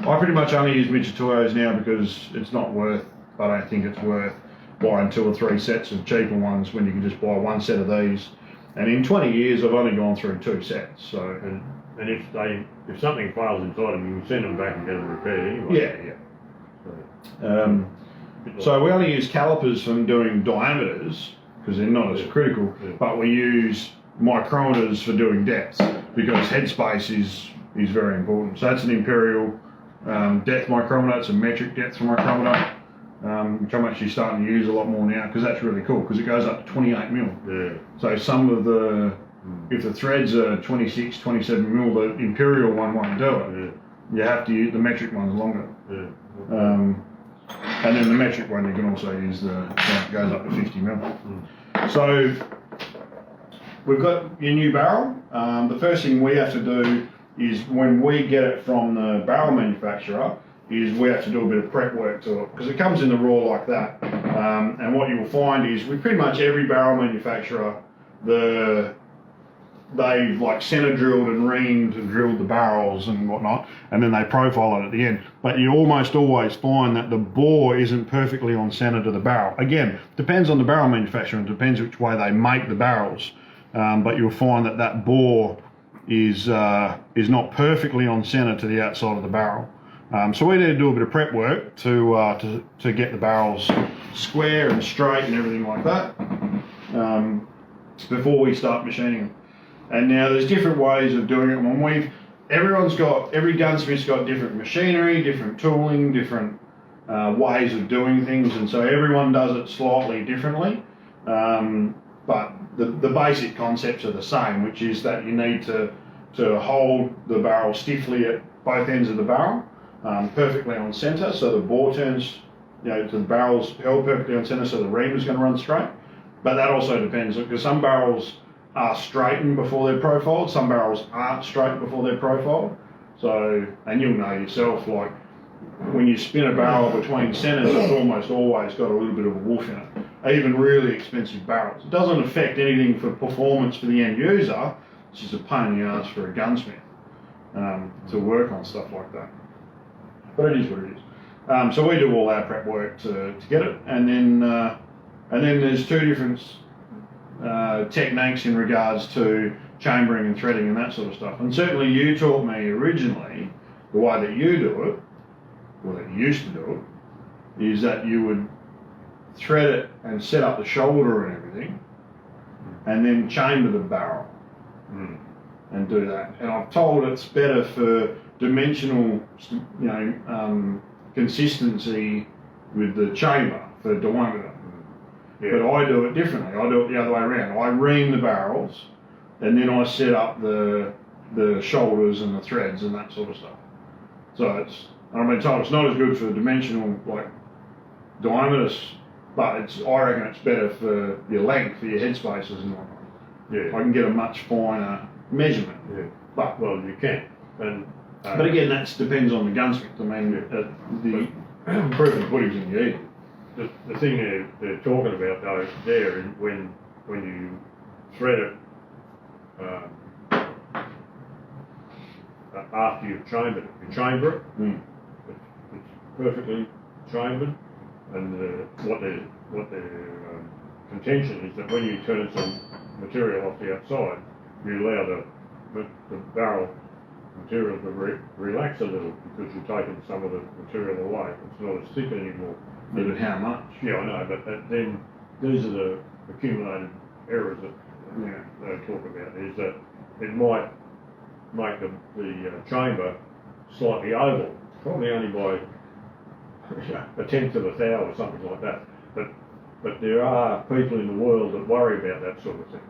I pretty much only use Mitutoyos now because it's not worth, I don't think it's worth buying 2 or 3 sets of cheaper ones when you can just buy 1 set of these. And in 20 years, I've only gone through 2 sets. So and if something fails inside them, you can send them back and get them repaired anyway. Yeah. So we only use calipers for doing diameters because they're not as critical, but we use micrometers for doing depth because headspace is very important. So that's an imperial depth micrometer. It's a metric depth micrometer, which I'm actually starting to use a lot more now because that's really cool because it goes up to 28 mil. Yeah. So some of if the threads are 26, 27 mil, the imperial one won't do it. Yeah. You have to use the metric one's longer. Yeah. And then the metric one you can also use it goes up to 50 mil. So we've got your new barrel. The first thing we have to do is when we get it from the barrel manufacturer is we have to do a bit of prep work to it because it comes in the raw like that. And what you will find is with pretty much every barrel manufacturer, they've like center drilled and reamed and drilled the barrels and whatnot, and then they profile it at the end. But you almost always find that the bore isn't perfectly on center to the barrel. Again, depends on the barrel manufacturer and depends which way they make the barrels. But you'll find that bore is not perfectly on center to the outside of the barrel. So we need to do a bit of prep work to get the barrels square and straight and everything like that before we start machining them. And now there's different ways of doing it. Every gunsmith's got different machinery, different tooling, different ways of doing things, and so everyone does it slightly differently. But the basic concepts are the same, which is that you need to hold the barrel stiffly at both ends of the barrel, perfectly on centre, so the bore turns, the barrel's held perfectly on centre, so the ream is going to run straight. But that also depends, because some barrels are straightened before they're profiled, some barrels aren't straight before they're profiled. So, and you'll know yourself, like when you spin a barrel between centres, it's almost always got a little bit of a woof in it. Even really expensive barrels. It doesn't affect anything for performance for the end user, it's just a pain in the ass for a gunsmith to work on stuff like that. But it is what it is. So we do all our prep work to get it, and then there's two different techniques in regards to chambering and threading and that sort of stuff. And certainly you taught me originally the way that you do it, or that you used to do it, is that you would thread it and set up the shoulder and everything, and then chamber the barrel and do that. And I've told it's better for dimensional, consistency with the chamber for diameter. Yeah. But I do it differently. I do it the other way around. I ream the barrels, and then I set up the shoulders and the threads and that sort of stuff. So I've been told it's not as good for dimensional diameters, but I reckon it's better for your length, for your head spaces and whatnot. Yeah. I can get a much finer measurement. Yeah. But you can. And but again, that depends on the gunsmith. I mean, the proof of the pudding's in the eating. The thing they're talking about though there is when you thread it after you've chambered it. You chamber it, it's perfectly chambered, and what their contention is that when you turn some material off the outside, you allow the barrel material to relax a little, because you're taking some of the material away. It's not as thick anymore. But how much? Yeah, I know, but then these are the accumulated errors that they talk about, is that it might make the chamber slightly oval, probably only by a tenth of a thou or something like that. But there are people in the world that worry about that sort of thing.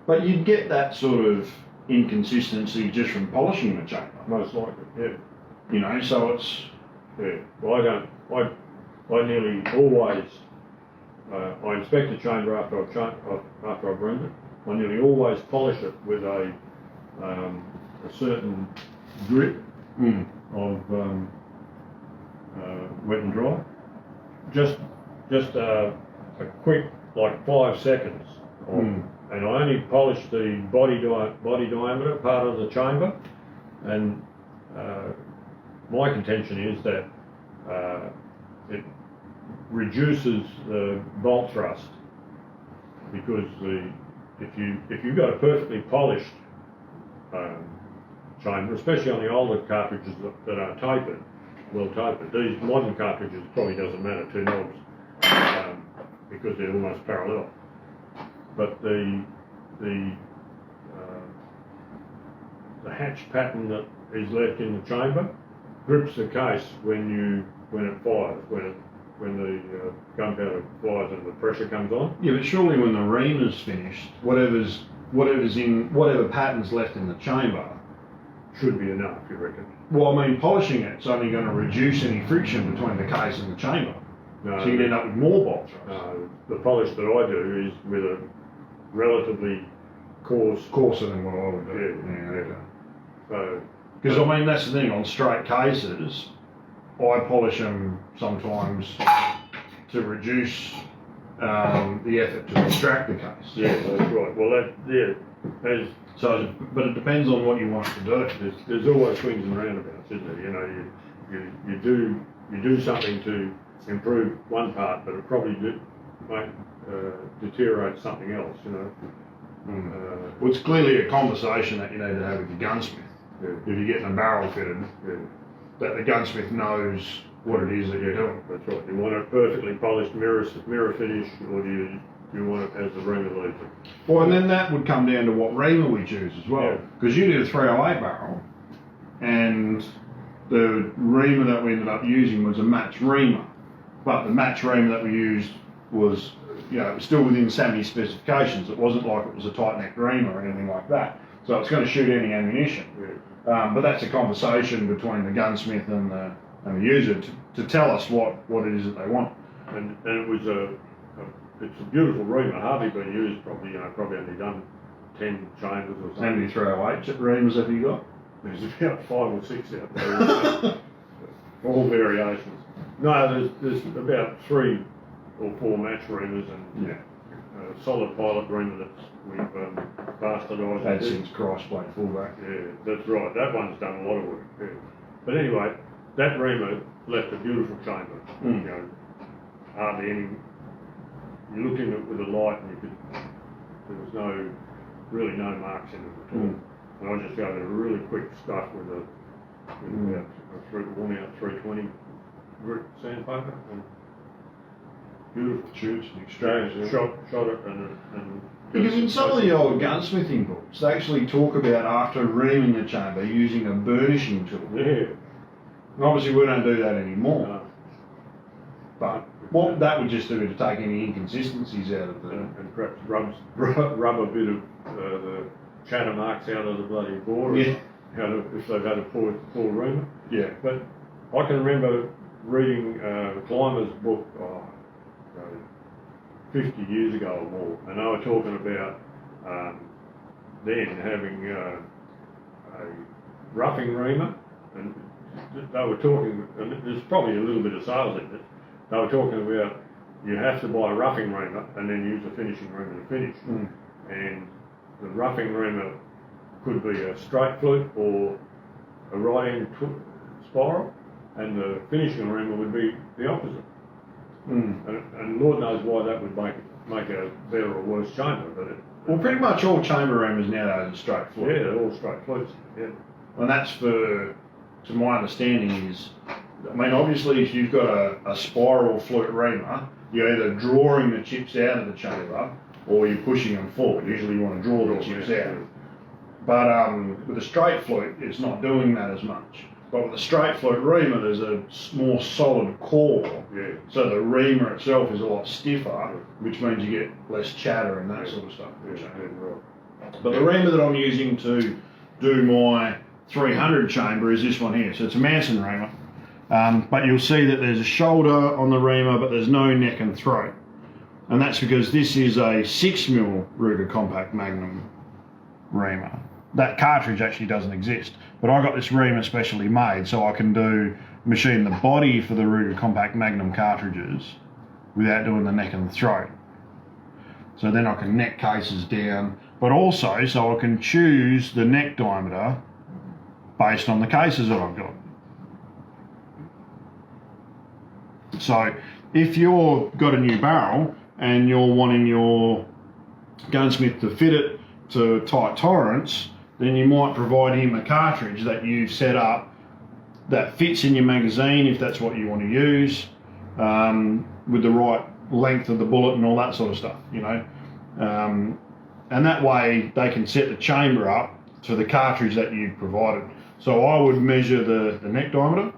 But you'd get that sort of inconsistency just from polishing the chamber. Most likely, yeah. So it's... Yeah, well I nearly always, I inspect the chamber after I've reamed it. I nearly always polish it with a certain grip of wet and dry. Just a quick, 5 seconds. And I only polish the body diameter part of the chamber. And my contention is that it reduces the bolt thrust, because if you've got a perfectly polished chamber, especially on the older cartridges that are tapered, well tapered. These modern cartridges probably doesn't matter, 2 knobs, because they're almost parallel. But the hatch pattern that is left in the chamber grips the case when it fires, when the gunpowder flies and the pressure comes on. Yeah, but surely when the ream is finished, whatever pattern's left in the chamber should be enough, you reckon? Well, I mean, polishing it's only going to reduce any friction between the case and the chamber. No, so you'd end up with more bolt thrust. No, the polish that I do is with a relatively coarser than what I would do. Yeah. Okay. So, because I mean, that's the thing, on straight cases, I polish them sometimes to reduce the effort to extract the case. Yeah, that's right. Well, but it depends on what you want it to do. There's always swings and roundabouts, isn't there? You do something to improve one part, but it probably might deteriorate something else. Well, it's clearly a conversation that you need to have with your gunsmith. Yeah. If you're getting a barrel fitted, that the gunsmith knows what it is that you're doing. That's right. You want it perfectly polished mirror finish, or do you want it as the reamer leaves it? Well, and then that would come down to what reamer we choose as well. Because you did a 308 barrel, and the reamer that we ended up using was a match reamer. But the match reamer that we used was, it was still within SAMI specifications. It wasn't like it was a tight neck reamer or anything like that. So it's going to shoot any ammunition. But that's a conversation between the gunsmith and the user to tell us what it is that they want. And it was it's a beautiful reamer, hardly been used, probably only done 10 chambers or something. How many 308 reamers have you got? There's about 5 or 6 out there. All variations. No, there's about 3 or 4 match reamers and a solid pilot reamer that we've bastardised. Had since Christ played fullback. Yeah, that's right. That one's done a lot of work. Yeah. But anyway, that reamer left a beautiful chamber. You know, hardly any. You looked in it with a light, and there was really no marks in it at all. And I just gave it a really quick stuff with about a worn out 320 grit sandpaper, and beautiful Shoots and exchange. Shot it, and because in some of the old gunsmithing books, they actually talk about after reaming the chamber using a burnishing tool. Yeah. And obviously we don't do that anymore. No. But what that would just do to take any inconsistencies out of the... And perhaps rub a bit of the chatter marks out of the bloody bore, Yeah. If they've had a poor reamer. Yeah. But I can remember reading the Climber's book 50 years ago or more, and they were talking about then having a roughing reamer, and they were talking, and there's probably a little bit of sales in it, they were talking about you have to buy a roughing reamer and then use a finishing reamer to finish. And the roughing reamer could be a straight flute or a right end spiral, and the finishing reamer would be the opposite. And Lord knows why that would make a better or worse chamber, but well, pretty much all chamber reamers nowadays are straight flute. Yeah, they're all straight flutes. Yeah. And that's to my understanding is, I mean, obviously if you've got a spiral flute reamer, you're either drawing the chips out of the chamber or you're pushing them forward. Usually you want to draw the chips out. But with a straight flute, it's not doing that as much. But with a straight flute reamer, there's a more solid core. Yeah. So the reamer itself is a lot stiffer, which means you get less chatter and that sort of stuff. But the reamer that I'm using to do my 300 chamber is this one here. So it's a Manson reamer. But you'll see that there's a shoulder on the reamer, but there's no neck and throat. And that's because this is a 6mm Ruger Compact Magnum reamer. That cartridge actually doesn't exist, but I got this reamer specially made so I can machine the body for the Ruger Compact Magnum cartridges without doing the neck and the throat. So then I can neck cases down, but also so I can choose the neck diameter based on the cases that I've got. So if you've got a new barrel and you're wanting your gunsmith to fit it to tight tolerance, then you might provide him a cartridge that you've set up that fits in your magazine if that's what you want to use, with the right length of the bullet and all that sort of stuff, you know. And that way they can set the chamber up to the cartridge that you've provided. So I would measure the neck diameter.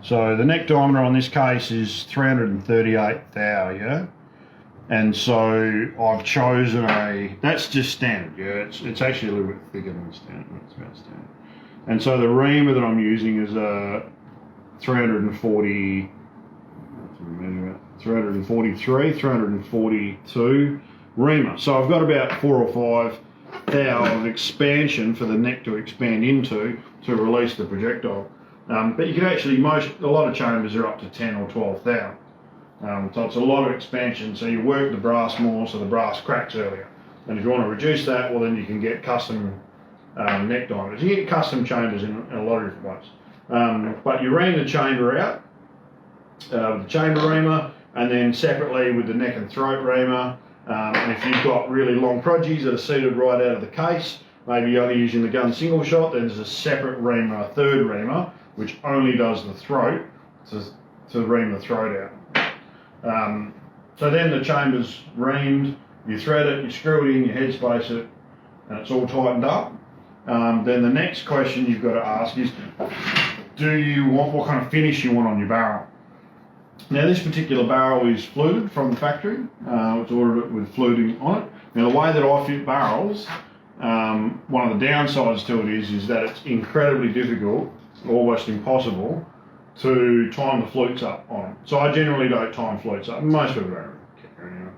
So the neck diameter on this case is 338 thou, yeah? And so I've chosen that's just standard, yeah? It's actually a little bit bigger than standard, it's about standard. And so the reamer that I'm using is a 343, 342 reamer. So I've got about 4 or 5 thou of expansion for the neck to expand into to release the projectile. But you can actually, a lot of chambers are up to 10 or 12 thou. So it's a lot of expansion, so you work the brass more so the brass cracks earlier. And if you want to reduce that, well then you can get custom neck diameters. You get custom chambers in a lot of different ways. But you ream the chamber out with the chamber reamer, and then separately with the neck and throat reamer. And if you've got really long prodigies that are seated right out of the case, maybe you're only using the gun single shot, then there's a separate reamer, a third reamer, which only does the throat to ream the throat out. So then the chamber's reamed, you thread it, you screw it in, you headspace it, and it's all tightened up. Then the next question you've got to ask is, what kind of finish you want on your barrel? Now this particular barrel is fluted from the factory. It's ordered with fluting on it. Now the way that I fit barrels, one of the downsides to it is that it's incredibly difficult, almost impossible, to time the flutes up on it. So I generally don't time flutes up. Most people don't care anyway.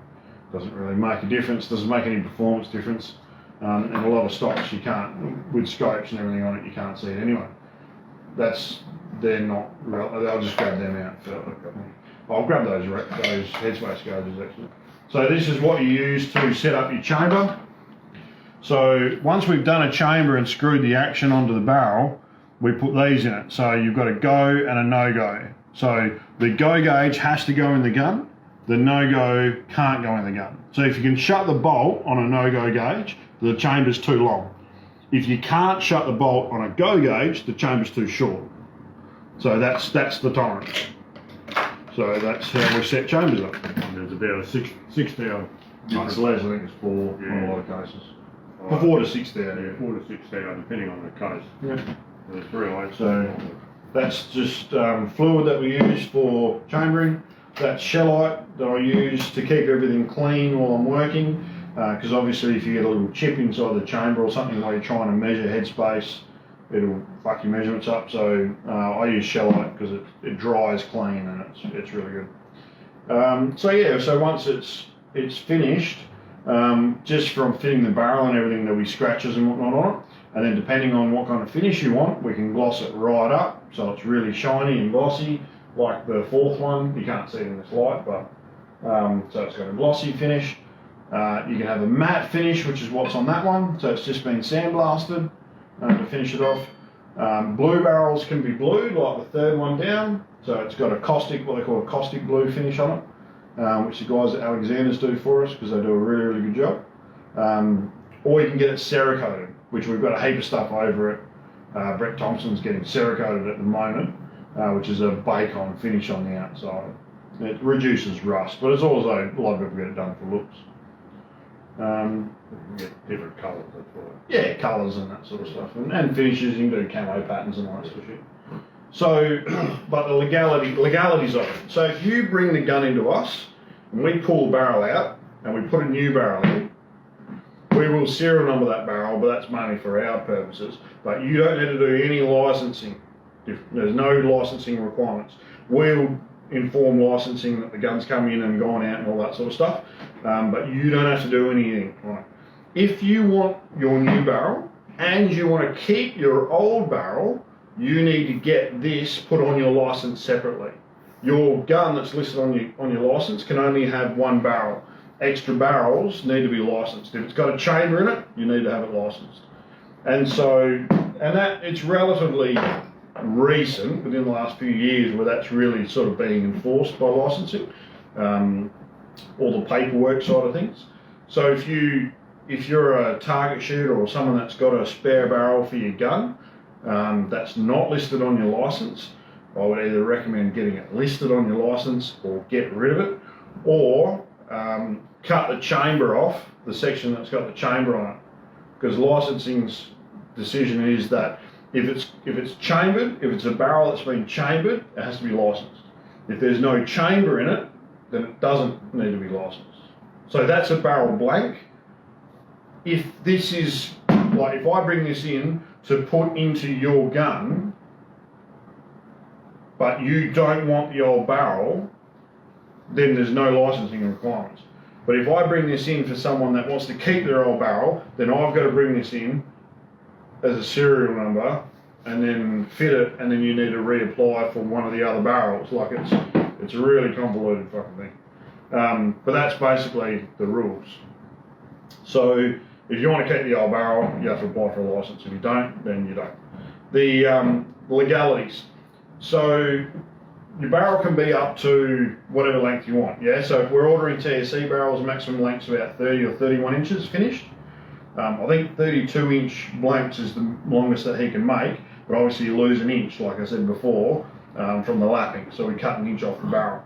Doesn't really make a difference, doesn't make any performance difference. And a lot of stocks you can't, with scopes and everything on it, you can't see it anyway. They're not real, I'll just grab them out. I'll grab those headspace gauges actually. So this is what you use to set up your chamber. So once we've done a chamber and screwed the action onto the barrel, we put these in it. So you've got a go and a no-go. So the go gauge has to go in the gun, the no-go can't go in the gun. So if you can shut the bolt on a no-go gauge, the chamber's too long. If you can't shut the bolt on a go gauge, the chamber's too short. So that's the tolerance. So that's how we set chambers up. And there's about a 6 down. It's less, I think it's 4 in a lot of cases. 4 to 6 down. Yeah, 4 to 6 down, depending on the case. Yeah. There's 3 lights. So that's just fluid that we use for chambering. That's shellite that I use to keep everything clean while I'm working. Because obviously if you get a little chip inside the chamber or something while you're trying to measure headspace, it'll fuck your measurements up. So I use shellite because it dries clean and it's really good. So yeah, so once it's finished, just from fitting the barrel and everything, there'll be scratches and whatnot on it. And then depending on what kind of finish you want, we can gloss it right up so it's really shiny and glossy, like the 4th one. You can't see it in this light, but so it's got a glossy finish. You can have a matte finish, which is what's on that one. So it's just been sandblasted to finish it off. Blue barrels can be blued, like the 3rd one down. So it's got a caustic, what they call a caustic blue finish on it, which the guys at Alexander's do for us because they do a really, really good job. Or you can get it Cerakoted, which we've got a heap of stuff over it. Brett Thompson's getting Cerakoted at the moment, which is a bake-on finish on the outside. It reduces rust, but it's also, a lot of people get it done for looks. You can get different colours, that's why. Yeah, colours and that sort of stuff. And finishes, you can do camo patterns and all that sort of shit. So, but the legalities of it. So if you bring the gun into us, and we pull the barrel out, and we put a new barrel in, we will serial number that barrel, but that's mainly for our purposes. But you don't need to do any licensing. There's no licensing requirements. We'll inform licensing that the gun's come in and gone out and all that sort of stuff, but you don't have to do anything. Right. If you want your new barrel and you want to keep your old barrel, you need to get this put on your license separately. Your gun that's listed on your license can only have 1 barrel. Extra barrels need to be licensed. If it's got a chamber in it, you need to have it licensed. And so, that it's relatively recent, within the last few years, where that's really sort of being enforced by licensing, all the paperwork side of things. So if you're a target shooter or someone that's got a spare barrel for your gun that's not listed on your license, I would either recommend getting it listed on your license or get rid of it, or cut the chamber off, the section that's got the chamber on it, because licensing's decision is that if it's chambered, if it's a barrel that's been chambered, it has to be licensed. If there's no chamber in it, then it doesn't need to be licensed. So that's a barrel blank. If this is, like if I bring this in to put into your gun, but you don't want the old barrel, then there's no licensing requirements. But if I bring this in for someone that wants to keep their old barrel, then I've got to bring this in as a serial number and then fit it, and then you need to reapply for one of the other barrels. Like it's a really convoluted fucking thing. But that's basically the rules. So if you want to keep the old barrel, you have to apply for a license. If you don't, then you don't. The legalities. So your barrel can be up to whatever length you want, yeah? So if we're ordering TSC barrels, maximum length's about 30 or 31 inches finished. I think 32-inch blanks is the longest that he can make, but obviously you lose an inch, like I said before, from the lapping, so we cut an inch off the barrel.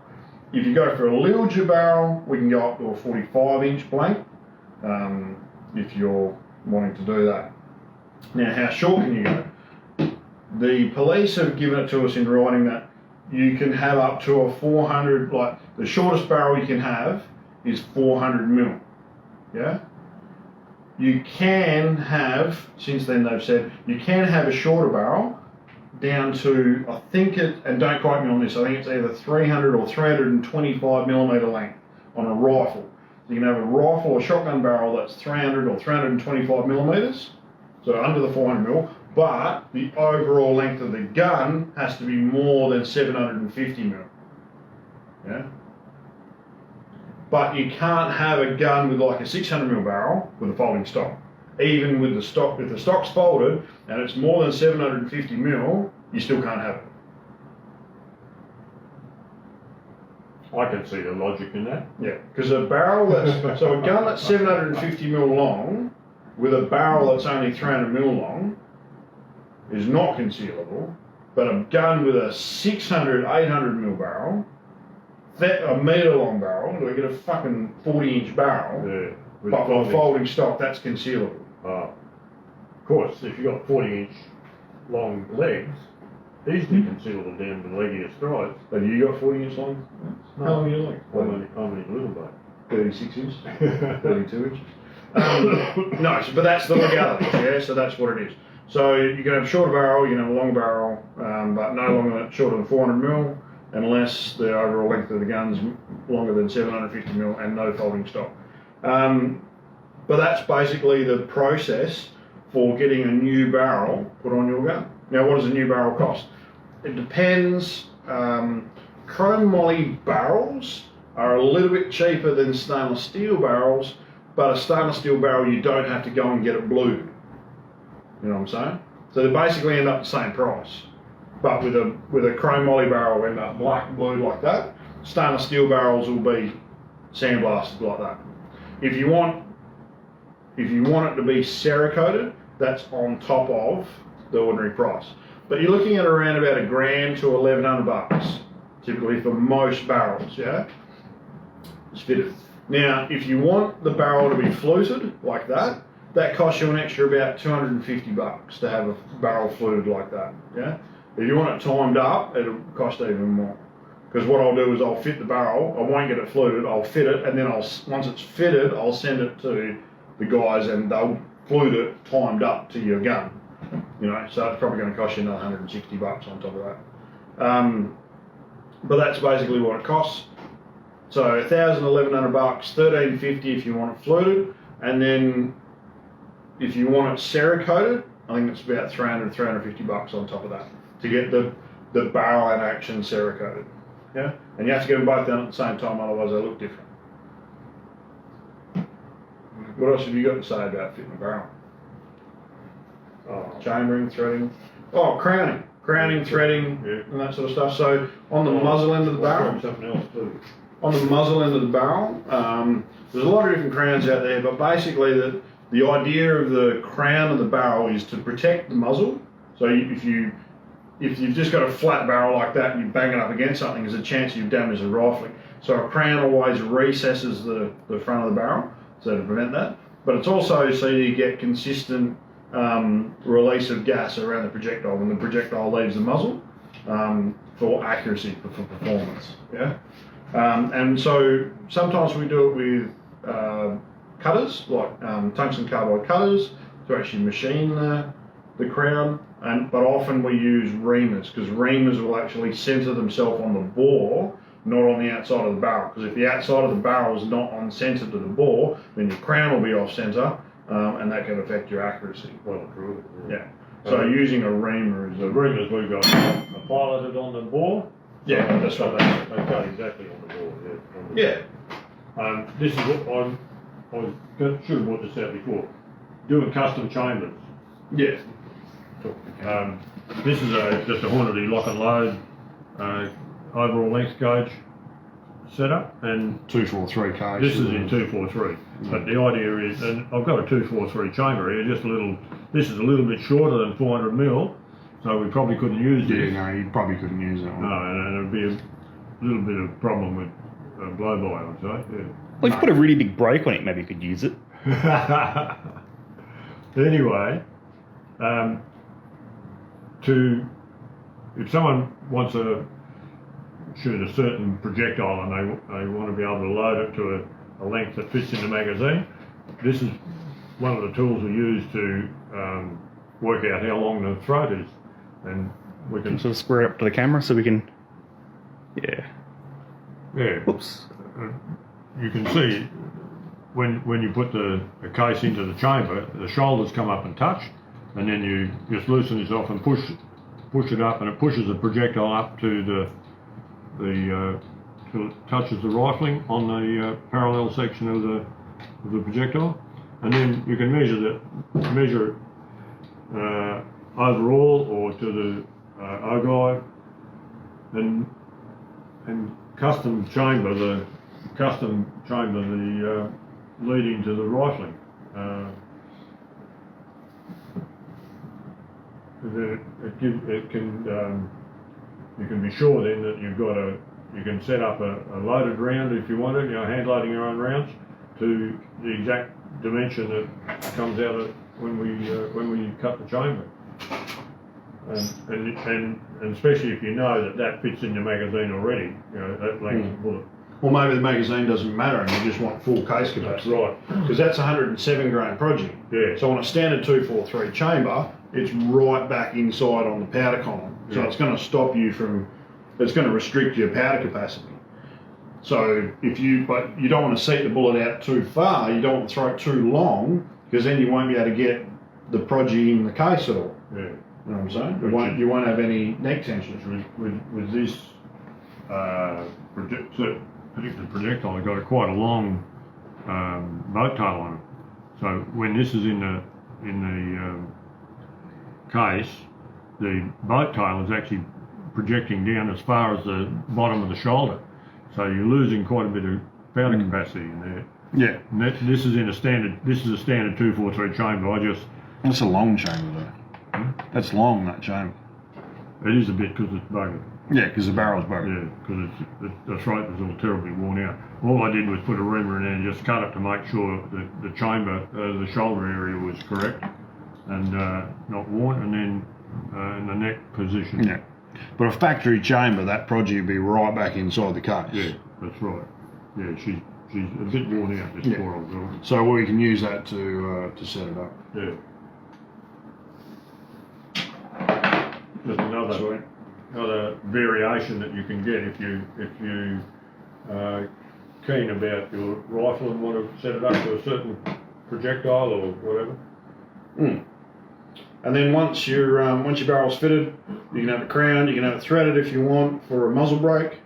If you go for a Lilja barrel, we can go up to a 45-inch blank, if you're wanting to do that. Now, how short can you go? The police have given it to us in writing that you can have up to a 400, like the shortest barrel you can have is 400 mil, yeah? You can have, since then they've said, you can have a shorter barrel down to, I think and don't quote me on this, I think it's either 300 or 325 millimeter length on a rifle. So you can have a rifle or shotgun barrel that's 300 or 325 millimeters, so under the 400 mil, but the overall length of the gun has to be more than 750 mil, yeah? But you can't have a gun with like a 600 mil barrel with a folding stock, even with the stock, if the stock's folded and it's more than 750 mil, you still can't have it. I can see the logic in that. Yeah, because a barrel that's, so a gun that's 750 mil long with a barrel that's only 300 mil long is not concealable, but a gun with a 600, 800 mil barrel, a metre long barrel, we get a fucking 40-inch barrel, Yeah. but with folding stock, that's concealable. Of course, if you've got 40-inch long legs, easily conceal the damn leg of your strides. Have you got 40-inch long? No. How long are your legs? Only a little bit. 36 inches, 32 inches. No, but that's the legality, yeah, so that's what it is. So you can have a shorter barrel, you can have a long barrel, but no longer shorter than 400 mil, unless the overall length of the gun's longer than 750 mil and no folding stock. But that's basically the process for getting a new barrel put on your gun. Now, what does a new barrel cost? It depends. Chrome moly barrels are a little bit cheaper than stainless steel barrels, but a stainless steel barrel, you don't have to go and get it blued. You know what I'm saying? So they basically end up the same price. But with a chrome moly barrel, end up black blued like that. Stainless steel barrels will be sandblasted like that. If you want it to be Cerakoted, that's on top of the ordinary price. But you're looking at around about $1,000 to $1,100 typically for most barrels, yeah? It's fitted. Now, if you want the barrel to be fluted like that, that costs you an extra about $250 to have a barrel fluted like that, yeah? If you want it timed up, it'll cost even more. Because what I'll do is I'll fit the barrel, I won't get it fluted, I'll fit it, and then once it's fitted, I'll send it to the guys and they'll flute it timed up to your gun. You know, so it's probably going to cost you another $160 on top of that. But that's basically what it costs. So $1,000, $1,100, $1,350 if you want it fluted, and then if you want it Cerakoted, I think it's about $300, $350 on top of that to get the barrel and action Cerakoted. Yeah, and you have to get them both done at the same time, otherwise they look different. What else have you got to say about fitting a barrel? Chambering, threading. Oh, crowning, threading, Yeah. and that sort of stuff. So on the muzzle end of the barrel, Something else too. on the muzzle end of the barrel, there's a lot of different crowns out there, but basically the idea of the crown of the barrel is to protect the muzzle. So if you've just got a flat barrel like that and you bang it up against something, there's a chance you damage the rifling. So a crown always recesses the front of the barrel, so to prevent that. But it's also so you get consistent release of gas around the projectile when the projectile leaves the muzzle for accuracy, for performance. Yeah. And so sometimes we do it with cutters, like tungsten carbide cutters, to actually machine the crown. But often we use reamers, because reamers will actually center themselves on the bore, not on the outside of the barrel. Because if the outside of the barrel is not on center to the bore, then your crown will be off center, and that can affect your accuracy. Well, true. Yeah. So using a reamer is The reamers we've got are piloted on the bore. Yeah, that's right. They cut exactly on the bore. Yeah. Yeah. This is what should have brought this out before. Doing custom chambers. Yeah. This is just a Hornady lock and load overall length gauge setup, and 243 kg. this is in 243. But the idea is, and I've got a 243 chamber here, just a little. This is a little bit shorter than 400 mil, so we probably couldn't use this. Yeah, no, you probably couldn't use that one. No, and it'd be a little bit of problem with blow-by, I'd say. Yeah. Well, if you put a really big break on it, maybe you could use it. Anyway, if someone wants to shoot a certain projectile and they want to be able to load it to a length that fits in the magazine, this is one of the tools we use to work out how long the throat is, and we can Sort of square it up to the camera so we can. Yeah. yeah. Whoops. You can see when you put the case into the chamber, the shoulders come up and touch, and then you just loosen this off and push it up, and it pushes the projectile up to till it touches the rifling on the parallel section of the projectile, and then you can measure it overall or to the ogive, and custom chamber the leading to the rifling. You can be sure then that you can set up a loaded round if you want it, hand loading your own rounds to the exact dimension that comes out of when we cut the chamber. And especially if you know that fits in your magazine already, that length of bullet. Or maybe the magazine doesn't matter and you just want full case capacity. That's right. Because that's a 107 grain project. Yeah. So on a standard 243 chamber, it's right back inside on the powder column. So it's going to stop you it's going to restrict your powder capacity. So but you don't want to seat the bullet out too far, you don't want to throw it too long, because then you won't be able to get the proggy in the case at all. Yeah. You know what I'm saying? You won't have any neck tensions. With this particular projectile, it's got quite a long boat tail on it. So when this is in the case, the boat tail is actually projecting down as far as the bottom of the shoulder. So you're losing quite a bit of powder capacity in there. Yeah. And this is a standard 243 chamber. That's a long chamber though. That's long, that chamber. It is a bit because it's buggered. Yeah, because the barrel's broken. Yeah, because the throat was all terribly worn out. All I did was put a reamer in there and just cut it to make sure that the chamber, the shoulder area was correct and not worn, and then in the neck position. Yeah. But a factory chamber, that proggy would be right back inside the case. Yeah, that's right. Yeah, she's a bit worn out, this poor old girl. So we can use that to set it up. Yeah. There's another variation that you can get if you keen about your rifle and want to set it up to a certain projectile or whatever. And then once your barrel's fitted, you can have it crowned, you can have it threaded if you want for a muzzle brake,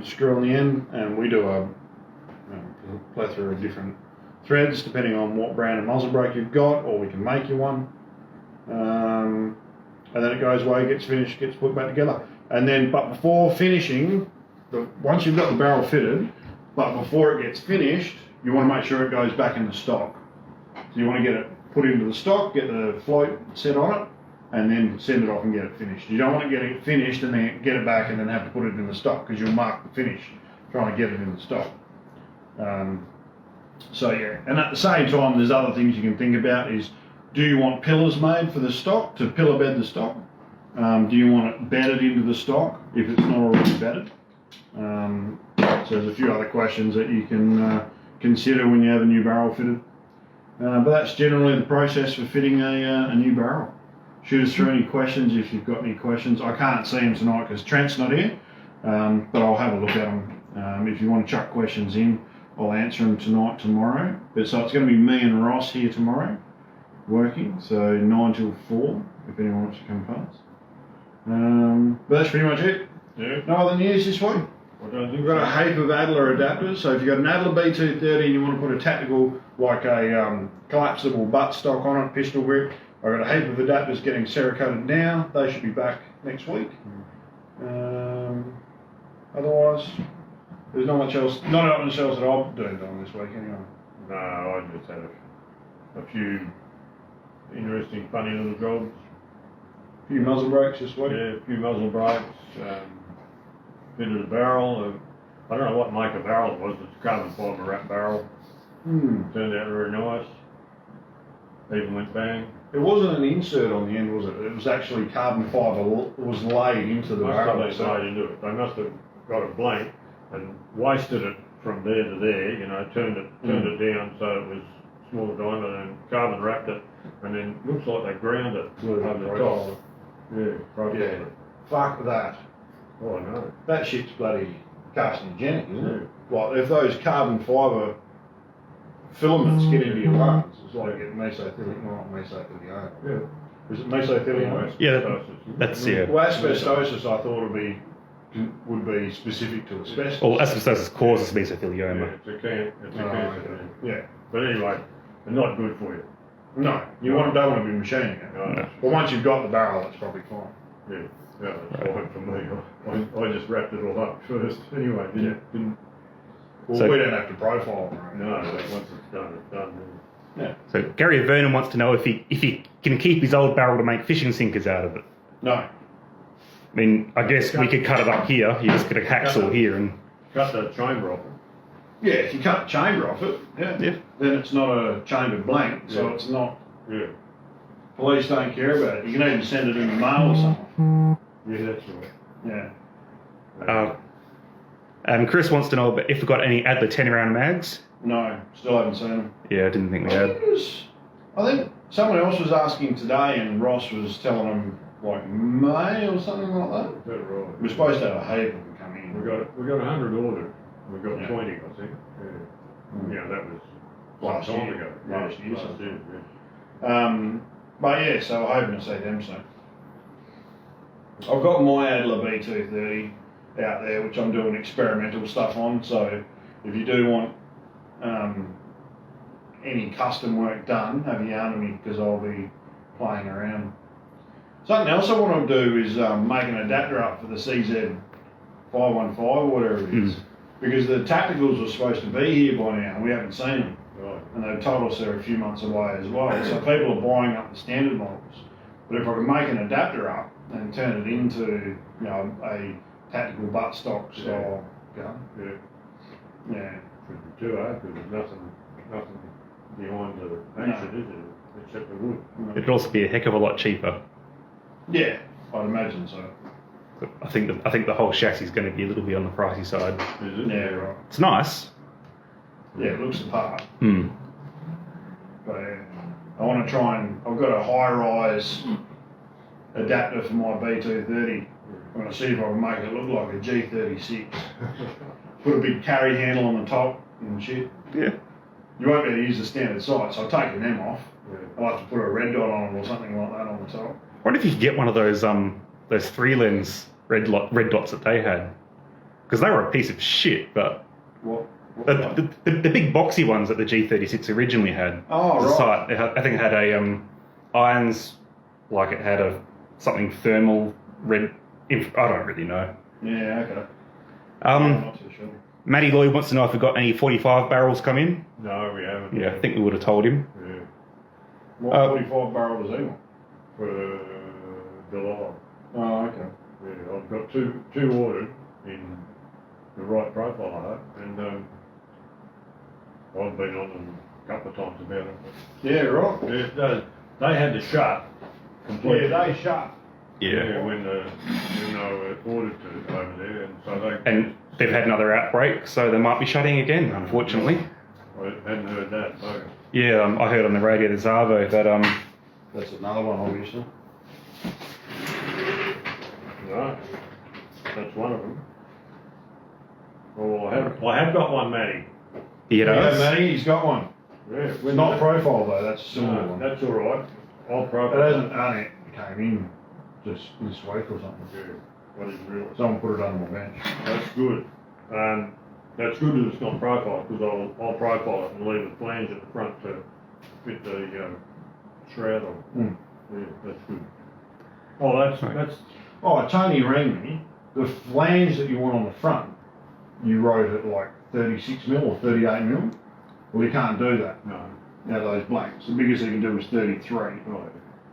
screw on the end, and we do a plethora of different threads depending on what brand of muzzle brake you've got, or we can make you one. And then it goes away, gets finished, gets put back together. But before finishing, once you've got the barrel fitted, but before it gets finished, you want to make sure it goes back into stock. So you want to get it put into the stock, get the float set on it, and then send it off and get it finished. You don't want to get it finished and then get it back and then have to put it in the stock, because you'll mark the finish trying to get it in the stock. And at the same time, there's other things you can think about is, do you want pillars made for the stock, to pillar bed the stock? Do you want it bedded into the stock if it's not already bedded? So there's a few other questions that you can consider when you have a new barrel fitted. But that's generally the process for fitting a new barrel. Shoot us through any questions if you've got any questions. I can't see them tonight because Trent's not here, but I'll have a look at them. If you want to chuck questions in, I'll answer them tonight, tomorrow. So it's going to be me and Ross here tomorrow, working, so 9 till 4 if anyone wants to come past. But that's pretty much it. Yeah. No other news this week. We've got a heap of Adler adapters, so if you've got an Adler B230 and you want to put a tactical, like a collapsible butt stock on it, pistol grip, I've got a heap of adapters getting Cerakoted now. They should be back next week. Otherwise, there's not much else that I'm doing this week anyway. No, I just had a few interesting, funny little jobs. A few muzzle brakes this week. Yeah, a few muzzle brakes. Fitted a barrel. I don't know what make of barrel it was. It's a carbon fibre wrap barrel. Turned out very nice. Even went bang. It wasn't an insert on the end, was it? It was actually carbon fibre was laid into the barrel. Laid into it. They must have got it blank and wasted it from there to there. Turned it down so it was smaller diameter, and carbon wrapped it, and then looks like they ground it over the top. Yeah. Fuck that. Oh, I know. That shit's bloody carcinogenic, isn't it? Like, if those carbon fibre filaments get into your lungs, it's like getting mesothelioma. Yeah. Is it mesothelioma? Yeah, that's Well, asbestosis, I thought would be specific to asbestos. Well, asbestosis causes mesothelioma. Yeah, it's a cancer. Yeah. But anyway, and not good for you. No, don't want to be machining it. No. But once you've got the barrel, that's probably fine. Yeah, that's fine for me. I just wrapped it all up first anyway. Didn't Well, So- we don't have to profile it. no, once it's done, it's done. Yeah. So Gary Vernon wants to know if he can keep his old barrel to make fishing sinkers out of it. No. I mean, I guess we could cut it up here. You just get a hacksaw here and... Cut the chamber off it. Yeah, if you cut the chamber off it, Yeah. then it's not a chambered blank, so Yeah. it's not. Yeah. Police don't care about it. You can even send it in the mail or something. Yeah, that's right. Yeah. Chris wants to know if we've got any Adler 10 round mags. No, still haven't seen them. Yeah, I didn't think we I had. think I think someone else was asking today, and Ross was telling them like May or something like that. Is that right? We're supposed to have a heap of them come in. We got 100 ordered. We got Yeah. 20, I think. Yeah. Yeah, that was Last some time year. ago. Last year, Last so. year, yeah. But yeah, so I'm hoping to see them soon. I've got my Adler B230 out there, which I'm doing experimental stuff on. So if you do want any custom work done, have a yarn to me because I'll be playing around. Something else I want to do is make an adapter up for the CZ 515 or whatever it is. Because the tacticals were supposed to be here by now and we haven't seen them. Right. And they've told us they're a few months away as well. So people are buying up the standard models. But if I can make an adapter up and turn it into, a tactical buttstock style gun, yeah. Shouldn't be too hard because there's nothing behind the action, is it? Except the wood. It'd also be a heck of a lot cheaper. Yeah, I'd imagine so. But I think the whole chassis is going to be a little bit on the pricey side. Is it? Yeah, right. It's nice. Yeah, it looks the part. Hmm. But I want to try and, I've got a high-rise adapter for my B230. I'm going to see if I can make it look like a G36. Put a big carry handle on the top and shit. Yeah. You won't be able to use the standard sights, so I've taken them off. Yeah. I'll have to put a red dot on it or something like that on the top. I wonder if you could get one of those 3-lens red dots that they had, because they were a piece of shit. But What? the big boxy ones that the G36 originally had. Oh, the right. sight, I think it had a irons, like it had something thermal red. I don't really know. Yeah, okay. I'm not too sure. Matty Lloyd wants to know if we've got any 45 barrels come in. No, we haven't. Yeah, I think we would have told him. Yeah. What 45 barrel does he want? For July. Oh, okay. Yeah, I've got two ordered in the right profile, I hope, and I've been on them a couple of times about it. Yeah, right. They had to shut completely. Yeah, they shut. Yeah. When they were ordered to over there, and so they. And they've had another outbreak, so they might be shutting again, unfortunately. I hadn't heard that. No. Yeah, I heard on the radio the Zavo that That's another one, obviously. No, that's one of them. Oh, I have got one, Matty. he had Yeah, us. Matty, he's got one. Yeah, It's not profile though, that's a similar No, one. that's all right. I'll It profile. hasn't done it. Came in just this week or something. Yeah, what is real? Someone put it under my bench. That's good. That's good that it's not profile because I'll profile it and leave a flange at the front to fit the shroud on. Mm. Yeah, that's good. Oh, that's Oh, Tony rang me. The flange that you want on the front, you wrote it like 36 mil or 38 mil. Well, you can't do that. no. Now those blanks. The biggest you can do is 33. Right.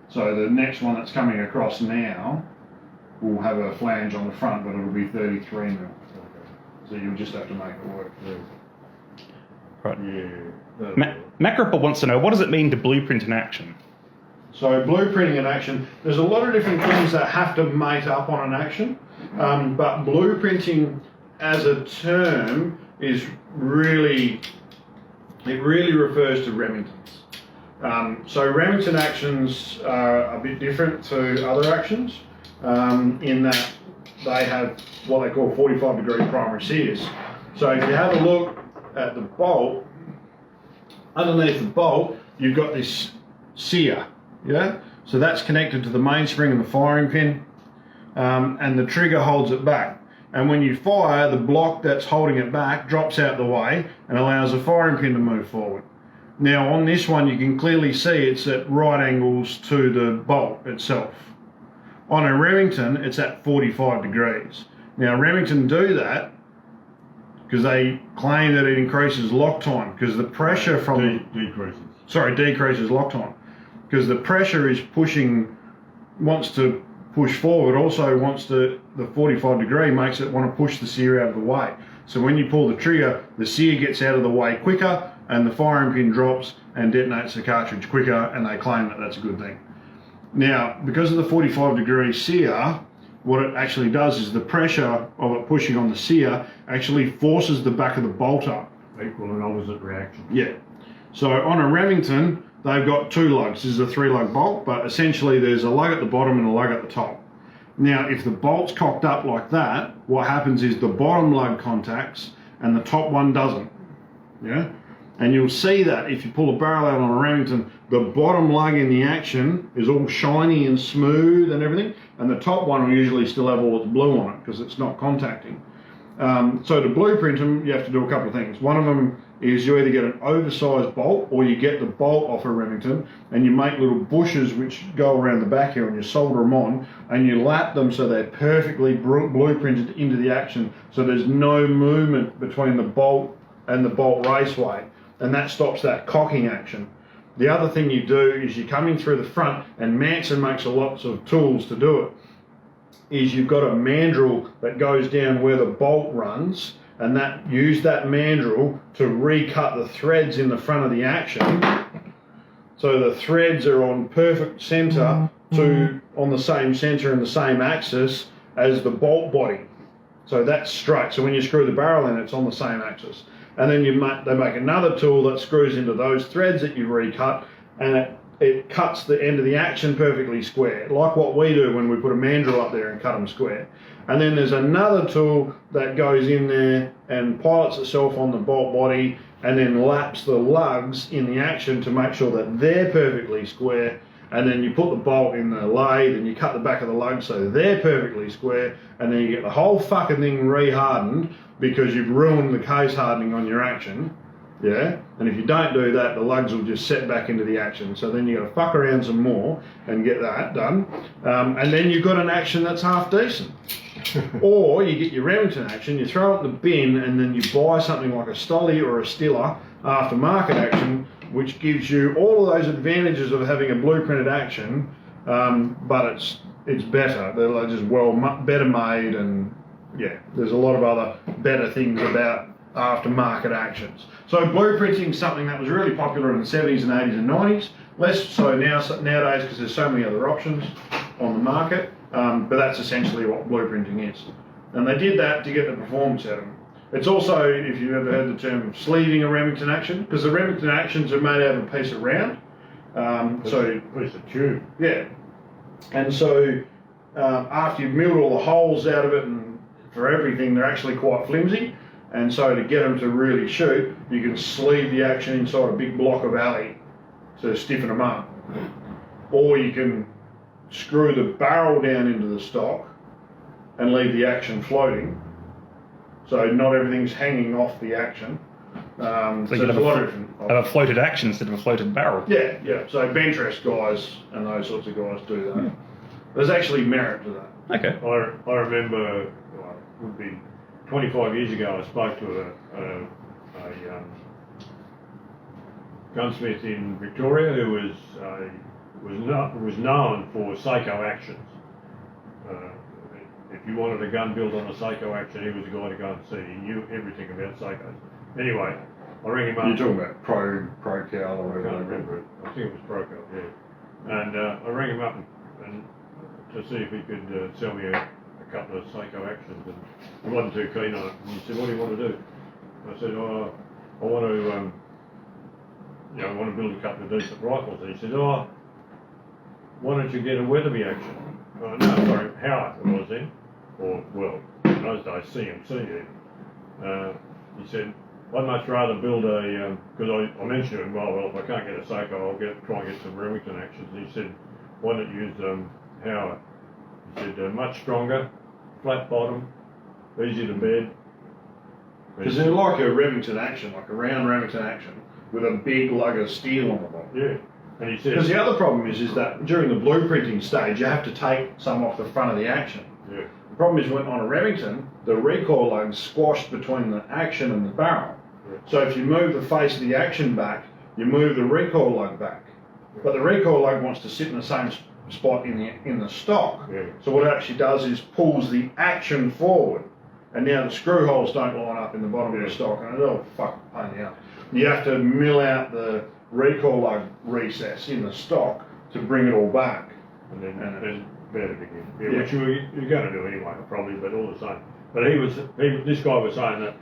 So the next one that's coming across now will have a flange on the front, but it'll be 33 mil. Okay. So you'll just have to make it work. Right. Yeah. Macropole wants to know, what does it mean to blueprint in action? So blueprinting an action, there's a lot of different things that have to mate up on an action, but blueprinting as a term is really refers to Remingtons. So Remington actions are a bit different to other actions in that they have what they call 45-degree primary sears. So if you have a look at the bolt, underneath the bolt, you've got this sear. Yeah, so that's connected to the mainspring and the firing pin, and the trigger holds it back. And when you fire, the block that's holding it back drops out the way and allows the firing pin to move forward. Now on this one you can clearly see it's at right angles to the bolt itself. On a Remington it's at 45 degrees. Now Remington do that because they claim that it increases lock time because the pressure from... decreases lock time. Because the pressure is wants to push forward, also wants to, the 45 degree makes it want to push the sear out of the way. So when you pull the trigger, the sear gets out of the way quicker and the firing pin drops and detonates the cartridge quicker, and they claim that that's a good thing. Now, because of the 45 degree sear, what it actually does is the pressure of it pushing on the sear actually forces the back of the bolt up. Equal and opposite reaction. Yeah. So on a Remington, they've got 2 lugs. This is a 3-lug bolt, but essentially there's a lug at the bottom and a lug at the top. Now, if the bolt's cocked up like that, what happens is the bottom lug contacts and the top one doesn't. Yeah? And you'll see that if you pull a barrel out on a Remington, the bottom lug in the action is all shiny and smooth and everything, and the top one will usually still have all its blue on it because it's not contacting. So to blueprint them, you have to do a couple of things. One of them is you either get an oversized bolt or you get the bolt off a Remington and you make little bushes which go around the back here and you solder them on and you lap them so they're perfectly blueprinted into the action, so there's no movement between the bolt and the bolt raceway, and that stops that cocking action. The other thing you do is you come in through the front, and Manson makes lots of tools to do it, is you've got a mandrel that goes down where the bolt runs, and use that mandrel to recut the threads in the front of the action, so the threads are on perfect centre on the same centre and the same axis as the bolt body. So that's straight. So when you screw the barrel in, it's on the same axis. And then they make another tool that screws into those threads that you recut, and it cuts the end of the action perfectly square, like what we do when we put a mandrel up there and cut them square. And then there's another tool that goes in there and pilots itself on the bolt body and then laps the lugs in the action to make sure that they're perfectly square. And then you put the bolt in the lathe and you cut the back of the lug so they're perfectly square, and then you get the whole fucking thing re-hardened because you've ruined the case hardening on your action. Yeah, and if you don't do that, the lugs will just set back into the action. So then you got to fuck around some more and get that done, and then you've got an action that's half decent. Or you get your Remington action, you throw it in the bin, and then you buy something like a Stolly or a Stiller aftermarket action, which gives you all of those advantages of having a blueprinted action, but it's better. They're just better made, and yeah, there's a lot of other better things about aftermarket actions. So blueprinting is something that was really popular in the 70s and 80s and 90s, less so nowadays because there's so many other options on the market, but that's essentially what blueprinting is. And they did that to get the performance out of them. It's also, if you've ever heard the term sleeving a Remington action, because the Remington actions are made out of a piece of round. So piece of tube. Yeah. And so after you've milled all the holes out of it and for everything, they're actually quite flimsy. And so to get them to really shoot, you can sleeve the action inside a big block of alley to stiffen them up. Or you can screw the barrel down into the stock and leave the action floating. So not everything's hanging off the action. So you have a floated action instead of a floated barrel. Yeah, yeah. So bench rest guys and those sorts of guys do that. There's actually merit to that. Okay. I remember, it would be 25 years ago, I spoke to a gunsmith in Victoria who was known for Sako actions. If you wanted a gun built on a Sako action, he was the guy to go and see. He knew everything about Sakos. Anyway, I rang him up. You're talking about Pro-Cal or whatever. I can't remember it. I think it was Pro-Cal, yeah. And I rang him up and to see if he could sell me a couple of Sako actions, and he wasn't too keen on it. And he said, "What do you want to do?" I said, "Oh, I want to, I want to build a couple of decent rifles." And he said, "Oh, why don't you get a Weatherby action?" No, sorry, Howard it was then, or well, in those days CMC even. He said, "I'd much rather build a," because I mentioned to him, well, if I can't get a Sako, I'll try and get some Remington actions. And he said, "Why don't you use Howard?" He said, "Much stronger, flat bottom, easy to bed." Because they're like a Remington action, like a round Remington action, with a big lug of steel on the bottom. Yeah. And he Because says, the other problem is that during the blueprinting stage, you have to take some off the front of the action. yeah, The problem is when on a Remington, the recoil lug's squashed between the action and the barrel. Yeah. So if you move the face of the action back, you move the recoil lug back. But the recoil lug wants to sit in the same spot in the stock. yeah, So what it actually does is pulls the action forward. And now the screw holes don't line up in the bottom of the stock, and it's all fucking pain in the ass. You have to mill out the recoil lug recess in the stock to bring it all back. and then And better begin. Yeah, Yeah. which you're going to do anyway, probably, but all the same. But this guy was saying that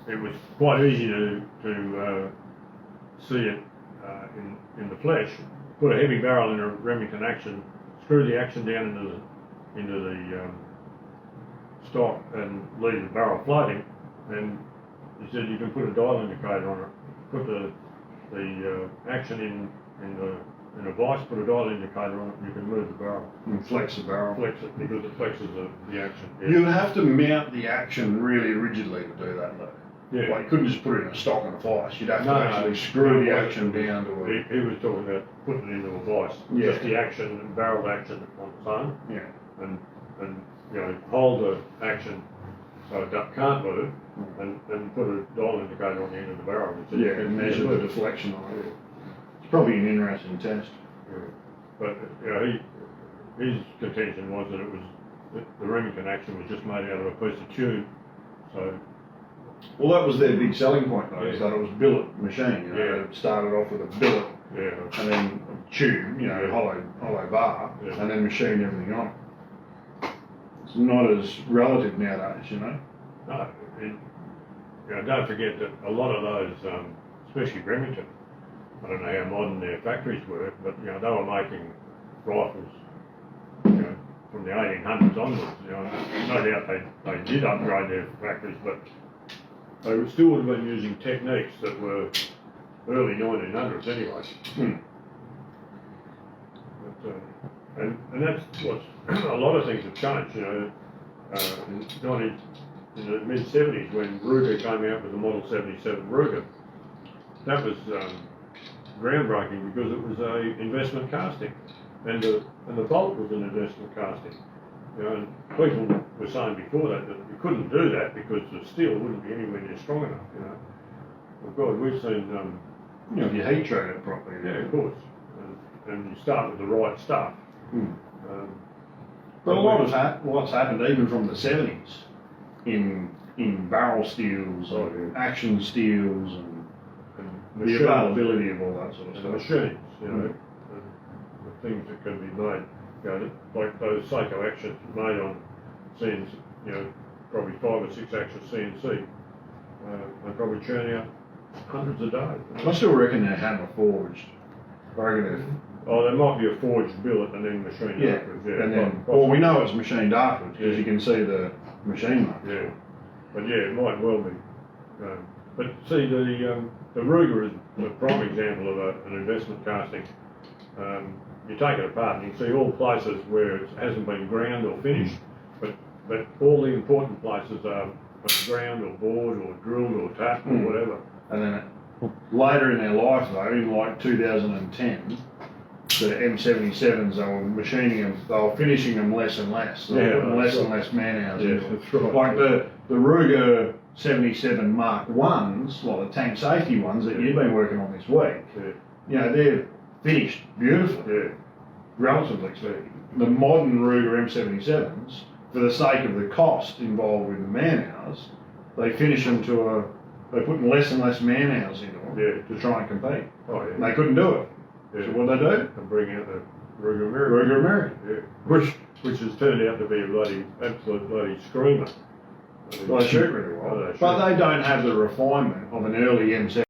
it was quite easy to see it in the flesh. Put a heavy barrel in a Remington action, screw the action down into the stock, and leave the barrel floating. And he said you can put a dial indicator on it. Put the action in a vise, put a dial indicator on it, and you can move the barrel. and flex the barrel. Flex it because it flexes the action. Yeah. You'd have to mount the action really rigidly to do that though. Yeah. Like you couldn't just put it in a stock and a vise. You'd have No, to no, actually no. screw the No, action down to a... He was talking about putting it into a vise, Yeah. just the action and barrel action on its own, Yeah. and hold the action so it can't move, and put a dial indicator on the end of the barrel. So you Yeah, can and measure the move. deflection on it. It's probably an interesting test. Yeah. But his contention was that the Remington action was just made out of a piece of tube, so Well, that was their big selling point though, is Yeah. that it was billet machine. You know, Yeah. it started off with a billet yeah. and then a tube, you know, Yeah. hollow bar, Yeah. and then machined everything on it. It's not as relative nowadays, you know. No, don't forget that a lot of those, especially Remington, I don't know how modern their factories were, but they were making rifles, from the 1800s onwards. No doubt they did upgrade their factories, but they still would have been using techniques that were early 1900s anyway. Hmm. But, and that's what's a lot of things have changed. In the mid-70s when Ruger came out with the Model 77 Ruger, that was groundbreaking because it was a investment casting, and the bolt was an investment casting. And people were saying before that you couldn't do that because the steel wouldn't be anywhere near strong enough. Well, God, we've seen. If you heat treat it properly. Yeah, of course, and you start with the right stuff. Hmm. But a lot of what's happened even from the 70s in barrel steels and action steels and the machines. availability of all that sort of And stuff. machines, the things that can be made, like those Sako actions made on CNC, probably 5 or 6 axis CNC, they probably churn out hundreds a day. I still reckon they're hammer forged. I reckon Oh, there might be a forged billet and then machined they're, afterwards. and then, well, we know it's machined afterwards because you can see the machine mark. Yeah, but yeah, it might well be. But see, the Ruger is a prime example of an investment casting. You take it apart and you can see all places where it hasn't been ground or finished, but all the important places are ground or bored or drilled or tapped or whatever. And then later in their life though, in like 2010, the M77s, they were machining them, they were finishing them less and less. They were putting less and less man hours into them. That's right. Like the Ruger 77 Mark 1s, like the tank safety ones that you've been working on this week, they're finished beautifully, relatively speaking. The modern Ruger M77s, for the sake of the cost involved with the man hours, they finish them they're putting less and less man hours into them to try and compete. Oh, yeah. And they couldn't do it. Yeah. So what they do? And bring out the Ruger American. Ruger American. Yeah. Which has turned out to be a absolute bloody screamer. They shoot really well. Oh, they shoot. But they don't have the refinement of an early M7.